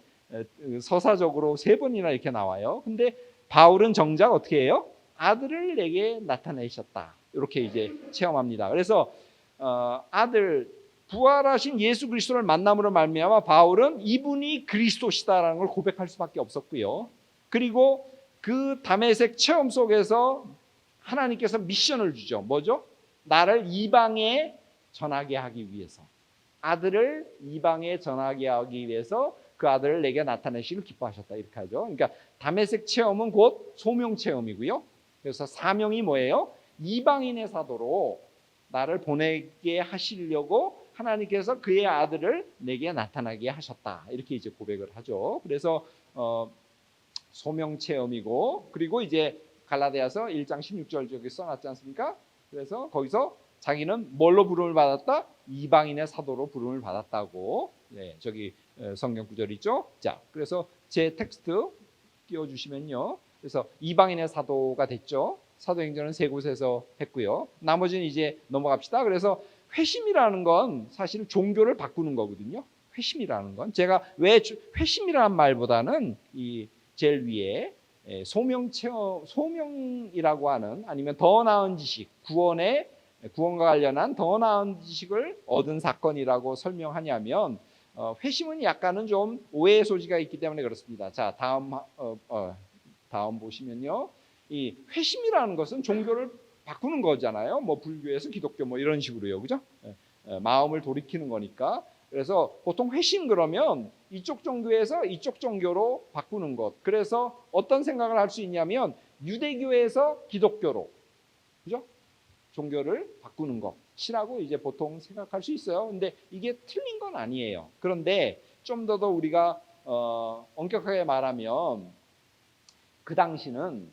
서사적으로 3번이나 이렇게 나와요. 근데 바울은 정작 어떻게 해요? 아들을 내게 나타내셨다, 이렇게 이제 체험합니다. 그래서 아들, 부활하신 예수 그리스도를 만남으로 말미암아 바울은 이분이 그리스도시다라는 걸 고백할 수밖에 없었고요. 그리고 그 다메섹 체험 속에서 하나님께서 미션을 주죠. 뭐죠? 나를 이방에 전하게 하기 위해서, 아들을 이방에 전하게 하기 위해서 그 아들을 내게 나타내시기를 기뻐하셨다, 이렇게 하죠. 그러니까 다메섹 체험은 곧 소명 체험이고요. 그래서 사명이 뭐예요? 이방인의 사도로 나를 보내게 하시려고 하나님께서 그의 아들을 내게 나타나게 하셨다, 이렇게 이제 고백을 하죠. 그래서 소명 체험이고, 그리고 이제 갈라디아서 1장 16절 저기 써놨지 않습니까? 그래서 거기서 자기는 뭘로 부름을 받았다? 이방인의 사도로 부름을 받았다고, 네, 저기 성경 구절 있죠? 자, 그래서 제 텍스트 띄워주시면요. 그래서 이방인의 사도가 됐죠. 사도행전은 3곳에서 했고요. 나머지는 이제 넘어갑시다. 그래서 회심이라는 건 사실 종교를 바꾸는 거거든요. 회심이라는 건 제가 왜 회심이라는 말보다는 이 제일 위에 소명이라고 하는, 아니면 더 나은 지식, 구원과 관련한 더 나은 지식을 얻은 사건이라고 설명하냐면, 회심은 약간은 좀 오해의 소지가 있기 때문에 그렇습니다. 자, 다음 보시면요. 이 회심이라는 것은 종교를 바꾸는 거잖아요. 뭐 불교에서 기독교 뭐 이런 식으로요. 그죠? 마음을 돌이키는 거니까. 그래서 보통 회심 그러면 이쪽 종교에서 이쪽 종교로 바꾸는 것. 그래서 어떤 생각을 할 수 있냐면 유대교에서 기독교로, 그죠? 종교를 바꾸는 것이라고 이제 보통 생각할 수 있어요. 근데 이게 틀린 건 아니에요. 그런데 좀 더 우리가 엄격하게 말하면 그 당시는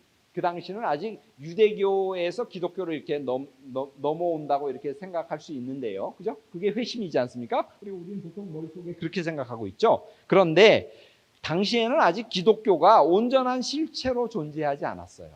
아직 유대교에서 기독교로 이렇게 넘어온다고 이렇게 생각할 수 있는데요. 그죠? 그게 회심이지 않습니까? 그리고 우리는 보통 머릿속에 그렇게 생각하고 있죠. 그런데 당시에는 아직 기독교가 온전한 실체로 존재하지 않았어요.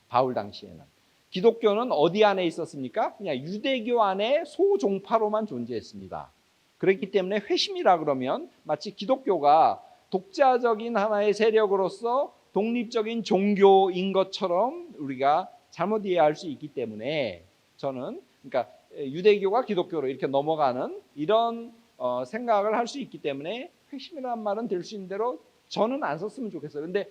바울 당시에는. 기독교는 어디 안에 있었습니까? 그냥 유대교 안에 소종파로만 존재했습니다. 그렇기 때문에 회심이라 그러면 마치 기독교가 독자적인 하나의 세력으로서 독립적인 종교인 것처럼 우리가 잘못 이해할 수 있기 때문에 저는 그러니까 유대교가 기독교로 이렇게 넘어가는 이런 생각을 할 수 있기 때문에 회심이라는 말은 될 수 있는 대로 저는 안 썼으면 좋겠어요. 근데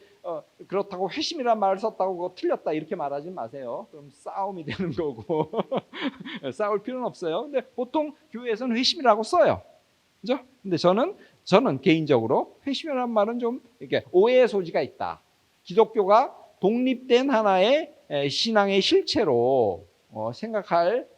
그렇다고 회심이라는 말을 썼다고 그거 틀렸다 이렇게 말하지 마세요. 그럼 싸움이 되는 거고 싸울 필요는 없어요. 근데 보통 교회에서는 회심이라고 써요. 그죠? 근데 저는 개인적으로 회심이라는 말은 좀 이렇게 오해의 소지가 있다. 기독교가 독립된 하나의 신앙의 실체로 생각할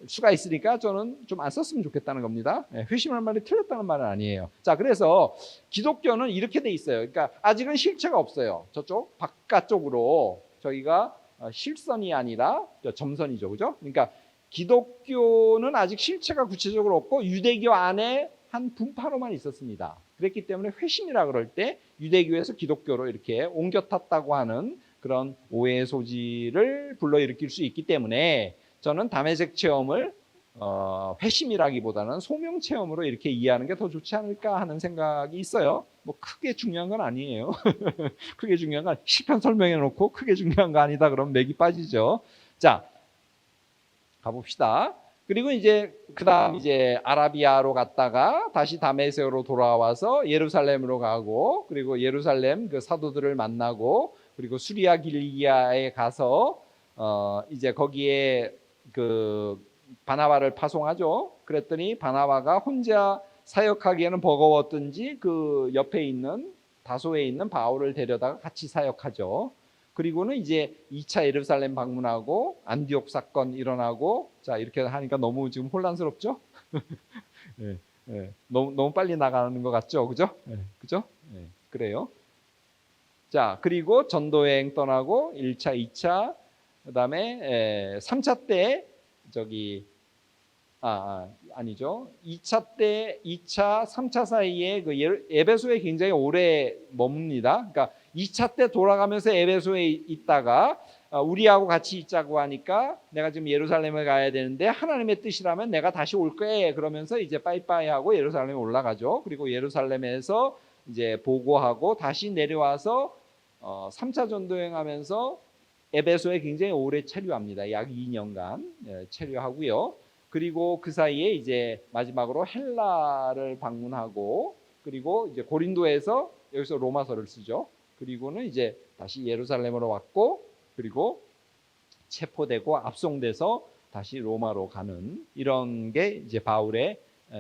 수가 있으니까 저는 좀 안 썼으면 좋겠다는 겁니다. 회심이라는 말이 틀렸다는 말은 아니에요. 자, 그래서 기독교는 이렇게 돼 있어요. 그러니까 아직은 실체가 없어요. 저쪽 바깥쪽으로 저희가 실선이 아니라 점선이죠, 그죠? 그러니까 기독교는 아직 실체가 구체적으로 없고 유대교 안에 한 분파로만 있었습니다. 그랬기 때문에 회심이라 그럴 때 유대교에서 기독교로 이렇게 옮겨 탔다고 하는 그런 오해의 소지를 불러일으킬 수 있기 때문에 저는 담에색 체험을 회심이라기보다는 소명 체험으로 이렇게 이해하는 게 더 좋지 않을까 하는 생각이 있어요. 뭐 크게 중요한 건 아니에요. 크게 중요한 건 시편 설명해 놓고 크게 중요한 거 아니다 그러면 맥이 빠지죠. 자, 가봅시다. 그리고 이제 그다음 이제 아라비아로 갔다가 다시 다메섹으로 돌아와서 예루살렘으로 가고 그리고 예루살렘 그 사도들을 만나고 그리고 수리아 길리기아에 가서 이제 거기에 그 바나바를 파송하죠. 그랬더니 바나바가 혼자 사역하기에는 버거웠던지 그 옆에 있는 다소에 있는 바울을 데려다가 같이 사역하죠. 그리고는 이제 2차 예루살렘 방문하고 안디옥 사건 일어나고 자 이렇게 하니까 너무 지금 혼란스럽죠? 네, 네. 너무 빨리 나가는 것 같죠, 그죠? 네, 그죠? 네, 그래요. 자 그리고 전도여행 떠나고 1차, 2차 그다음에 3차 때 저기 아니죠. 2차 때 2차, 3차 사이에 그 에베소에 굉장히 오래 머뭅니다. 그러니까 2차 때 돌아가면서 에베소에 있다가 우리하고 같이 있자고 하니까 내가 지금 예루살렘을 가야 되는데 하나님의 뜻이라면 내가 다시 올 거야. 그러면서 이제 빠이빠이 하고 예루살렘에 올라가죠. 그리고 예루살렘에서 이제 보고하고 다시 내려와서 3차 전도여행 하면서 에베소에 굉장히 오래 체류합니다. 약 2년간 체류하고요. 그리고 그 사이에 이제 마지막으로 헬라를 방문하고 그리고 이제 고린도에서 여기서 로마서를 쓰죠. 그리고는 이제 다시 예루살렘으로 왔고 그리고 체포되고 압송돼서 다시 로마로 가는 이런 게 이제 바울의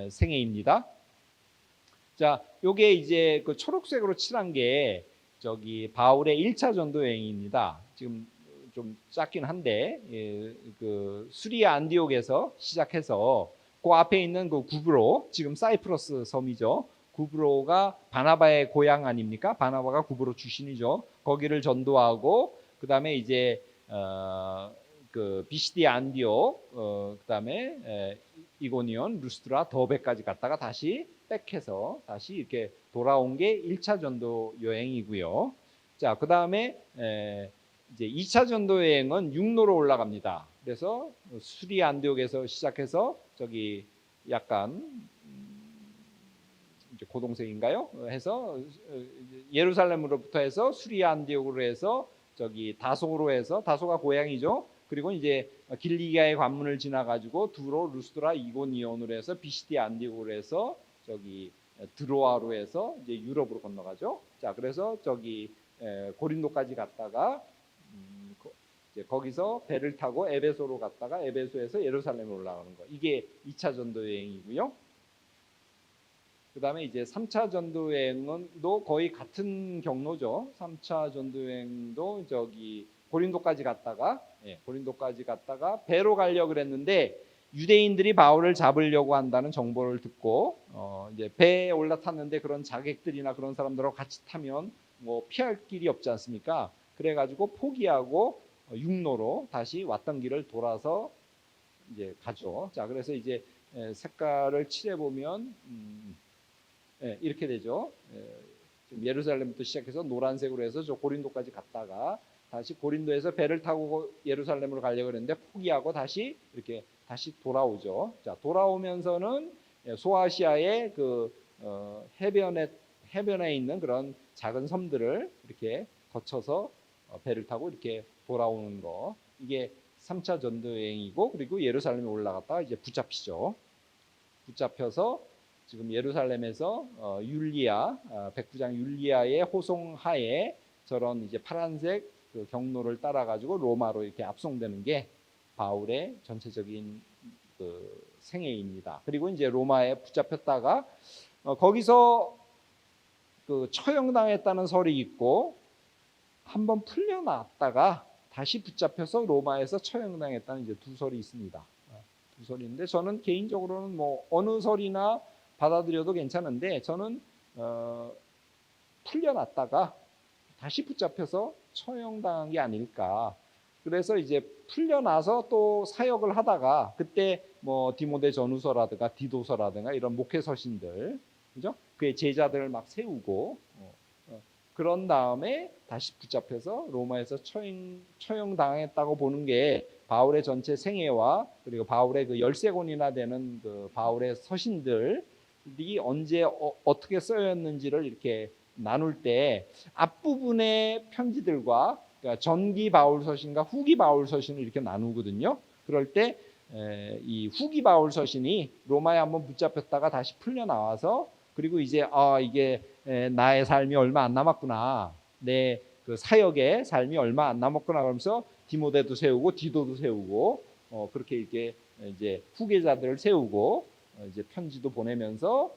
생애입니다. 자, 요게 이제 그 초록색으로 칠한 게 저기 바울의 1차 전도 여행입니다. 지금 좀 작긴 한데 그 수리아 안디옥에서 시작해서 그 앞에 있는 그 구브로 지금 사이프러스 섬이죠. 구브로가 바나바의 고향 아닙니까? 바나바가 구브로 출신이죠. 거기를 전도하고 그다음에 이제 그 비시디아 안디옥 그다음에 이고니온, 루스트라, 더베까지 갔다가 다시 백해서 다시 이렇게 돌아온 게 1차 전도 여행이고요. 자, 그다음에 이제 2차 전도 여행은 육로로 올라갑니다. 그래서 수리 안디옥에서 시작해서 저기 약간 이제 고동색인가요? 해서 예루살렘으로부터 해서 수리 안디옥으로 해서 저기 다소로 해서 다소가 고향이죠. 그리고 이제 길리기아의 관문을 지나 가지고 두로, 루스드라, 이고니온으로 해서 비시디아 안디옥으로 해서 저기 드로아로 해서 이제 유럽으로 건너가죠. 자, 그래서 저기 고린도까지 갔다가 이제 거기서 배를 타고 에베소로 갔다가 에베소에서 예루살렘으로 올라가는 거. 이게 2차 전도 여행이고요. 그다음에 이제 3차 전도여행도 거의 같은 경로죠. 3차 전도여행도 저기 고린도까지 갔다가 고린도까지 갔다가 배로 가려고 그랬는데 유대인들이 바울을 잡으려고 한다는 정보를 듣고 이제 배에 올라탔는데 그런 자객들이나 그런 사람들하고 같이 타면 뭐 피할 길이 없지 않습니까? 그래가지고 포기하고 육로로 다시 왔던 길을 돌아서 이제 가죠. 자, 그래서 이제 색깔을 칠해 보면 이렇게 되죠. 지금 예루살렘부터 시작해서 노란색으로 해서 저 고린도까지 갔다가 다시 고린도에서 배를 타고 예루살렘으로 가려고 했는데 포기하고 다시 이렇게 다시 돌아오죠. 자, 돌아오면서는 소아시아의 그 해변에 있는 그런 작은 섬들을 이렇게 거쳐서 배를 타고 이렇게 돌아오는 거. 이게 3차 전도 여행이고, 그리고 예루살렘에 올라갔다가 이제 붙잡히죠. 붙잡혀서 지금 예루살렘에서 율리아 백부장 율리아의 호송하에 저런 이제 파란색 그 경로를 따라 가지고 로마로 이렇게 압송되는 게 바울의 전체적인 그 생애입니다. 그리고 이제 로마에 붙잡혔다가 거기서 그 처형당했다는 설이 있고 한번 풀려났다가 다시 붙잡혀서 로마에서 처형당했다는 이제 두 설이 있습니다. 두 설인데 저는 개인적으로는 뭐 어느 설이나 받아들여도 괜찮은데 저는 풀려났다가 다시 붙잡혀서 처형당한 게 아닐까. 그래서 이제 풀려나서 또 사역을 하다가 그때 뭐 디모데 전후서라든가 디도서라든가 이런 목회 서신들, 그죠? 그의 제자들을 막 세우고 그런 다음에 다시 붙잡혀서 로마에서 처형당했다고 보는 게 바울의 전체 생애와 그리고 바울의 그 13권이나 되는 그 바울의 서신들이 언제 어떻게 쓰였는지를 이렇게 나눌 때 앞부분의 편지들과 그러니까 전기 바울 서신과 후기 바울 서신을 이렇게 나누거든요. 그럴 때 이 후기 바울 서신이 로마에 한번 붙잡혔다가 다시 풀려 나와서 그리고 이제 이게 나의 삶이 얼마 안 남았구나, 내 그 사역의 삶이 얼마 안 남았구나 그러면서 디모데도 세우고 디도도 세우고 그렇게 이렇게 이제 후계자들을 세우고 이제 편지도 보내면서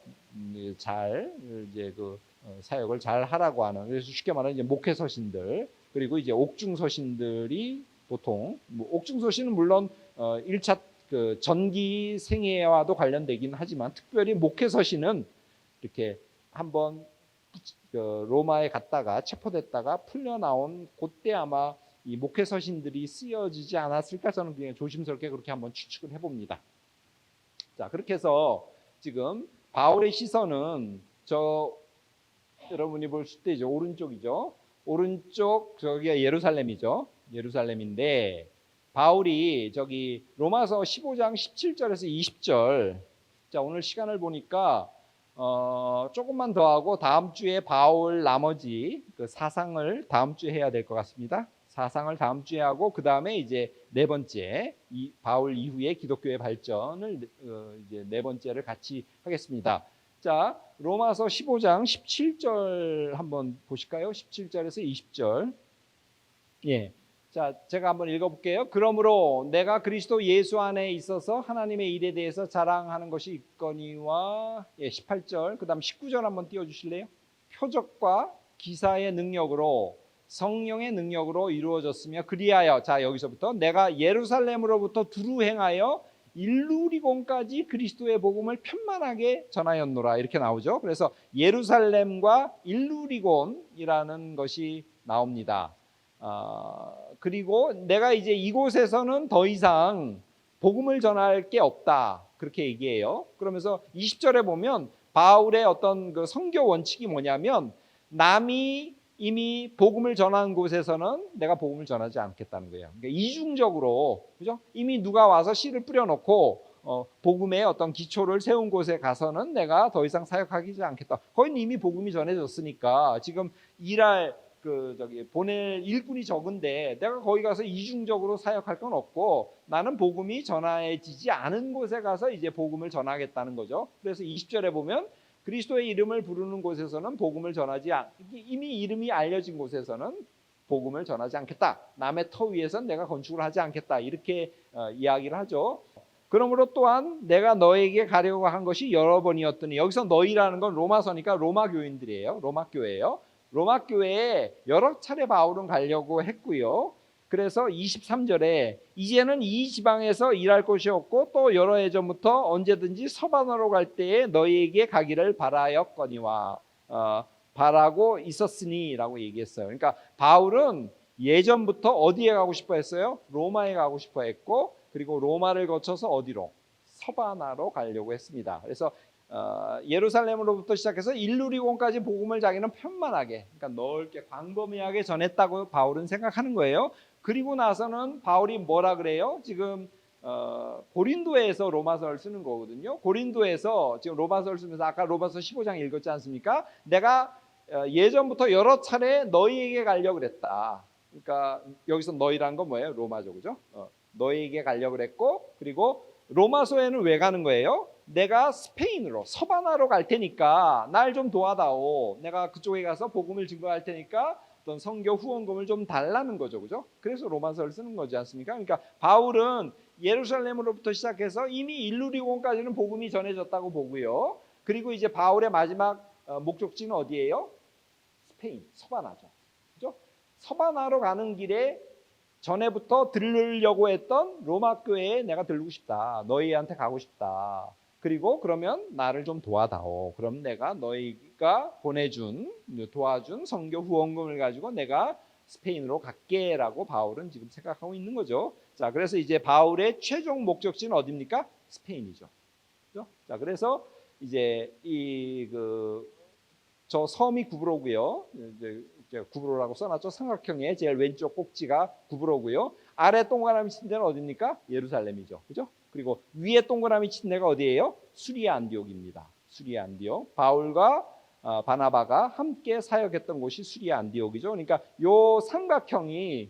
잘 이제 그 사역을 잘 하라고 하는, 그래서 쉽게 말하면 이제 목회 서신들, 그리고 이제 옥중 서신들이 보통 옥중 서신은 물론 1차 그 전기 생애와도 관련되긴 하지만 특별히 목회 서신은 이렇게 한번 로마에 갔다가 체포됐다가 풀려 나온 그때 아마 이 목회 서신들이 쓰여지지 않았을까 저는 그냥 조심스럽게 그렇게 한번 추측을 해봅니다. 자, 그렇게 해서 지금 바울의 시선은 저 여러분이 볼 때 이제 오른쪽이죠. 오른쪽 저기가 예루살렘이죠. 예루살렘인데 바울이 저기 로마서 15장 17절에서 20절. 자, 오늘 시간을 보니까 조금만 더 하고 다음 주에 바울 나머지 그 사상을 다음 주에 해야 될 것 같습니다. 사상을 다음 주에 하고 그 다음에 이제 네 번째 이 바울 이후의 기독교의 발전을 이제 네 번째를 같이 하겠습니다. 자, 로마서 15장 17절 한번 보실까요? 17절에서 20절. 예. 자, 제가 한번 읽어볼게요. 그러므로 내가 그리스도 예수 안에 있어서 하나님의 일에 대해서 자랑하는 것이 있거니와 18절, 그 다음 19절 한번 띄워주실래요? 표적과 기사의 능력으로 성령의 능력으로 이루어졌으며 그리하여, 자 여기서부터 내가 예루살렘으로부터 두루 행하여 일루리곤까지 그리스도의 복음을 편만하게 전하였노라, 이렇게 나오죠. 그래서 예루살렘과 일루리곤이라는 것이 나옵니다. 그리고 내가 이제 이곳에서는 더 이상 복음을 전할 게 없다, 그렇게 얘기해요. 그러면서 20절에 보면 바울의 어떤 그 선교 원칙이 뭐냐면 남이 이미 복음을 전하는 곳에서는 내가 복음을 전하지 않겠다는 거예요. 그러니까 이중적으로, 그죠? 이미 누가 와서 씨를 뿌려놓고 복음의 어떤 기초를 세운 곳에 가서는 내가 더 이상 사역하지 않겠다. 거긴 이미 복음이 전해졌으니까 지금 일할 보낼 일꾼이 적은데 내가 거기 가서 이중적으로 사역할 건 없고 나는 복음이 전해지지 않은 곳에 가서 이제 복음을 전하겠다는 거죠. 그래서 20절에 보면 그리스도의 이름을 부르는 곳에서는 복음을 전하지 이미 이름이 알려진 곳에서는 복음을 전하지 않겠다. 남의 터 위에서는 내가 건축을 하지 않겠다. 이렇게 이야기를 하죠. 그러므로 또한 내가 너에게 가려고 한 것이 여러 번이었더니, 여기서 너희라는 건 로마서니까 로마 교인들이에요. 로마 교회예요. 로마 교회에 여러 차례 바울은 가려고 했고요. 그래서 23절에 이제는 이 지방에서 일할 곳이 없고 또 여러 해 전부터 언제든지 서반으로 갈 때에 너희에게 가기를 바라였거니와, 바라고 있었으니라고 얘기했어요. 그러니까 바울은 예전부터 어디에 가고 싶어 했어요? 로마에 가고 싶어 했고, 그리고 로마를 거쳐서 어디로? 서바나로 가려고 했습니다. 그래서 예루살렘으로부터 시작해서 일루리곤까지 복음을 자기는 편만하게, 그러니까 넓게 광범위하게 전했다고 바울은 생각하는 거예요. 그리고 나서는 바울이 뭐라 그래요? 지금 고린도에서 로마서를 쓰는 거거든요. 고린도에서 지금 로마서를 쓰면서 아까 로마서 15장 읽었지 않습니까? 내가 예전부터 여러 차례 너희에게 가려고 그랬다. 그러니까 여기서 너희란 건 뭐예요? 로마죠, 그죠? 너희에게 가려고 그랬고, 그리고 로마서에는 왜 가는 거예요? 내가 스페인으로 서바나로 갈 테니까 날 좀 도와다오. 내가 그쪽에 가서 복음을 증거할 테니까 어떤 선교 후원금을 좀 달라는 거죠, 그죠? 그래서 로마서를 쓰는 거지 않습니까? 그러니까 바울은 예루살렘으로부터 시작해서 이미 일루리곤까지는 복음이 전해졌다고 보고요. 그리고 이제 바울의 마지막 목적지는 어디예요? 스페인, 서바나죠, 그죠? 서바나로 가는 길에 전에부터 들르려고 했던 로마 교회에 내가 들르고 싶다. 너희한테 가고 싶다. 그리고 그러면 나를 좀 도와다오. 그럼 내가 너희가 도와준 선교 후원금을 가지고 내가 스페인으로 갈게라고 바울은 지금 생각하고 있는 거죠. 자, 그래서 이제 바울의 최종 목적지는 어디입니까? 스페인이죠. 그렇죠? 자, 그래서 이제 저 섬이 구브로고요. 이제 구브로라고 써놨죠. 삼각형의 제일 왼쪽 꼭지가 구브로고요. 아래 동그라미 친 데는 어디입니까? 예루살렘이죠. 그죠? 그리고 위에 동그라미 친 데가 어디예요? 수리아 안디옥입니다. 수리아 안디옥. 바울과 바나바가 함께 사역했던 곳이 수리아 안디옥이죠. 그러니까 요 삼각형이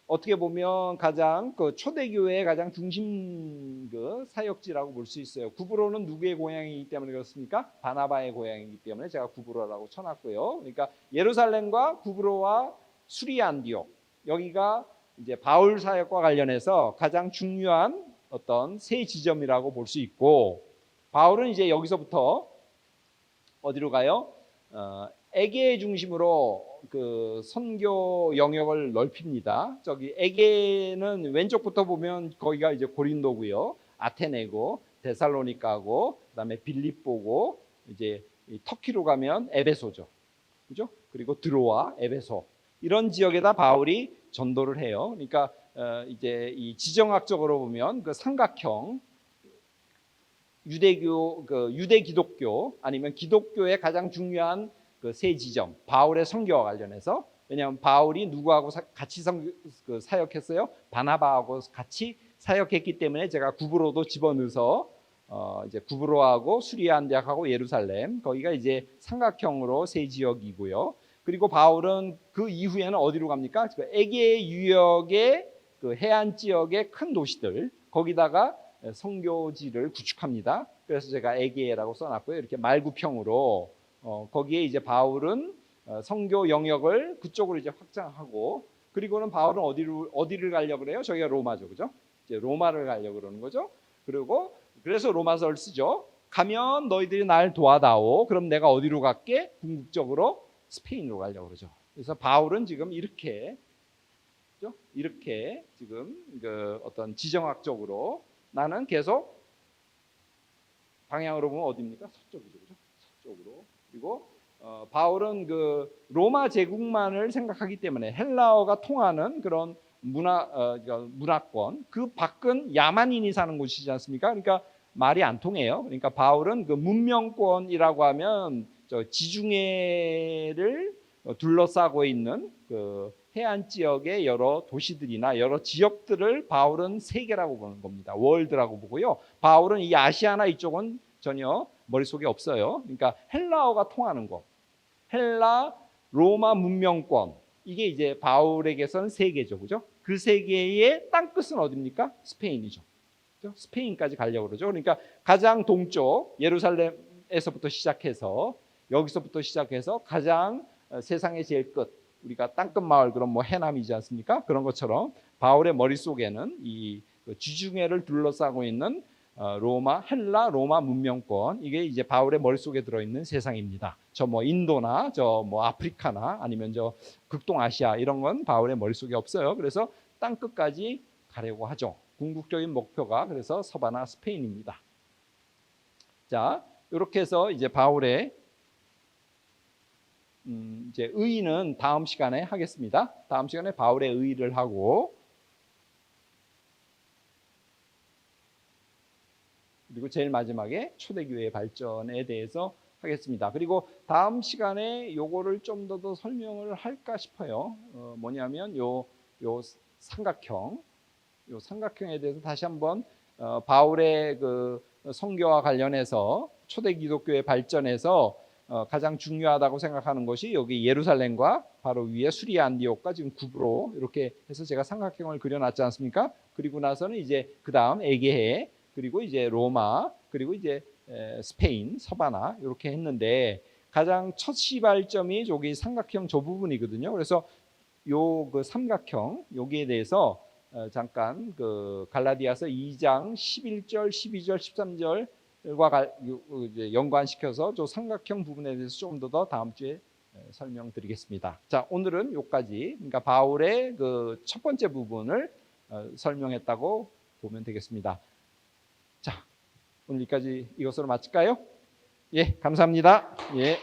어떻게 보면 가장 초대교회의 가장 중심 사역지라고 볼 수 있어요. 구브로는 누구의 고향이기 때문에 그렇습니까? 바나바의 고향이기 때문에 제가 구브로라고 쳐놨고요. 그러니까 예루살렘과 구브로와 수리아 안디옥, 여기가 이제 바울 사역과 관련해서 가장 중요한 어떤 세 지점이라고 볼 수 있고, 바울은 이제 여기서부터 어디로 가요? 에게 중심으로 그 선교 영역을 넓힙니다. 저기 에게는 왼쪽부터 보면 거기가 이제 고린도고요, 아테네고, 데살로니카고, 그다음에 빌립보고, 이제 터키로 가면 에베소죠, 그죠? 그리고 드로아, 에베소, 이런 지역에다 바울이 전도를 해요. 그러니까 이제 이 지정학적으로 보면 그 삼각형, 유대 기독교 아니면 기독교의 가장 중요한 그 세 지점, 바울의 선교와 관련해서. 왜냐하면 바울이 누구하고 같이 사역했어요? 바나바하고 같이 사역했기 때문에 제가 구브로도 집어넣어서 이제 구브로하고 수리아 안디옥하고 예루살렘, 거기가 이제 삼각형으로 세 지역이고요. 그리고 바울은 그 이후에는 어디로 갑니까? 에게 유역의 그 해안 지역의 큰 도시들, 거기다가 선교지를 구축합니다. 그래서 제가 에게라고 써놨고요. 이렇게 말구평으로 거기에 이제 바울은 선교 영역을 그쪽으로 이제 확장하고, 그리고는 바울은 어디를 가려고 그래요? 저희가 로마죠, 그죠? 이제 로마를 가려고 그러는 거죠. 그리고 그래서 로마서를 쓰죠. 가면 너희들이 날 도와다오. 그럼 내가 어디로 갈게? 궁극적으로 스페인으로 가려고 그러죠. 그래서 바울은 지금 이렇게 지금 그 어떤 지정학적으로 나는 계속 방향으로 보면 어디입니까? 서쪽이죠, 그죠? 서쪽으로. 그리고 바울은 그 로마 제국만을 생각하기 때문에 헬라어가 통하는 그런 문화권, 그 밖은 야만인이 사는 곳이지 않습니까? 그러니까 말이 안 통해요. 그러니까 바울은 그 문명권이라고 하면 저 지중해를 둘러싸고 있는 그 해안 지역의 여러 도시들이나 여러 지역들을 바울은 세계라고 보는 겁니다. 월드라고 보고요. 바울은 이 아시아나 이쪽은 전혀 머릿속에 없어요. 그러니까 헬라어가 통하는 곳, 헬라 로마 문명권, 이게 이제 바울에게서는 세계죠, 그죠? 그 세계의 땅끝은 어디입니까? 스페인이죠. 그죠? 스페인까지 가려고 그러죠. 그러니까 가장 동쪽 예루살렘에서부터 시작해서, 여기서부터 시작해서 가장 세상의 제일 끝, 우리가 땅끝 마을, 그럼 뭐 해남이지 않습니까? 그런 것처럼 바울의 머릿속에는 이 그 지중해를 둘러싸고 있는 로마, 헬라 로마 문명권, 이게 이제 바울의 머릿속에 들어있는 세상입니다. 저 뭐 인도나 저 뭐 아프리카나 아니면 저 극동아시아 이런 건 바울의 머릿속에 없어요. 그래서 땅 끝까지 가려고 하죠. 궁극적인 목표가 그래서 서바나 스페인입니다. 자, 이렇게 해서 이제 바울의 이제 의의는 다음 시간에 하겠습니다. 다음 시간에 바울의 의의를 하고, 그리고 제일 마지막에 초대교회의 발전에 대해서 하겠습니다. 그리고 다음 시간에 요거를 좀 더 설명을 할까 싶어요. 뭐냐면 요 삼각형, 요 삼각형에 대해서 다시 한번 바울의 그 선교와 관련해서 초대 기독교의 발전에서 가장 중요하다고 생각하는 것이 여기 예루살렘과 바로 위에 수리아 안디옥과 지금 구브로 이렇게 해서 제가 삼각형을 그려놨지 않습니까? 그리고 나서는 이제 그 다음 에게해, 그리고 이제 로마, 그리고 이제 스페인, 서바나 이렇게 했는데 가장 첫 시발점이 여기 삼각형 저 부분이거든요. 그래서 요 그 삼각형 여기에 대해서 잠깐 그 갈라디아서 2장 11절, 12절, 13절과 연관시켜서 저 삼각형 부분에 대해서 좀 더 다음 주에 설명드리겠습니다. 자, 오늘은 여기까지, 그러니까 바울의 그 첫 번째 부분을 설명했다고 보면 되겠습니다. 자, 오늘 여기까지 이것으로 마칠까요? 예, 감사합니다. 예.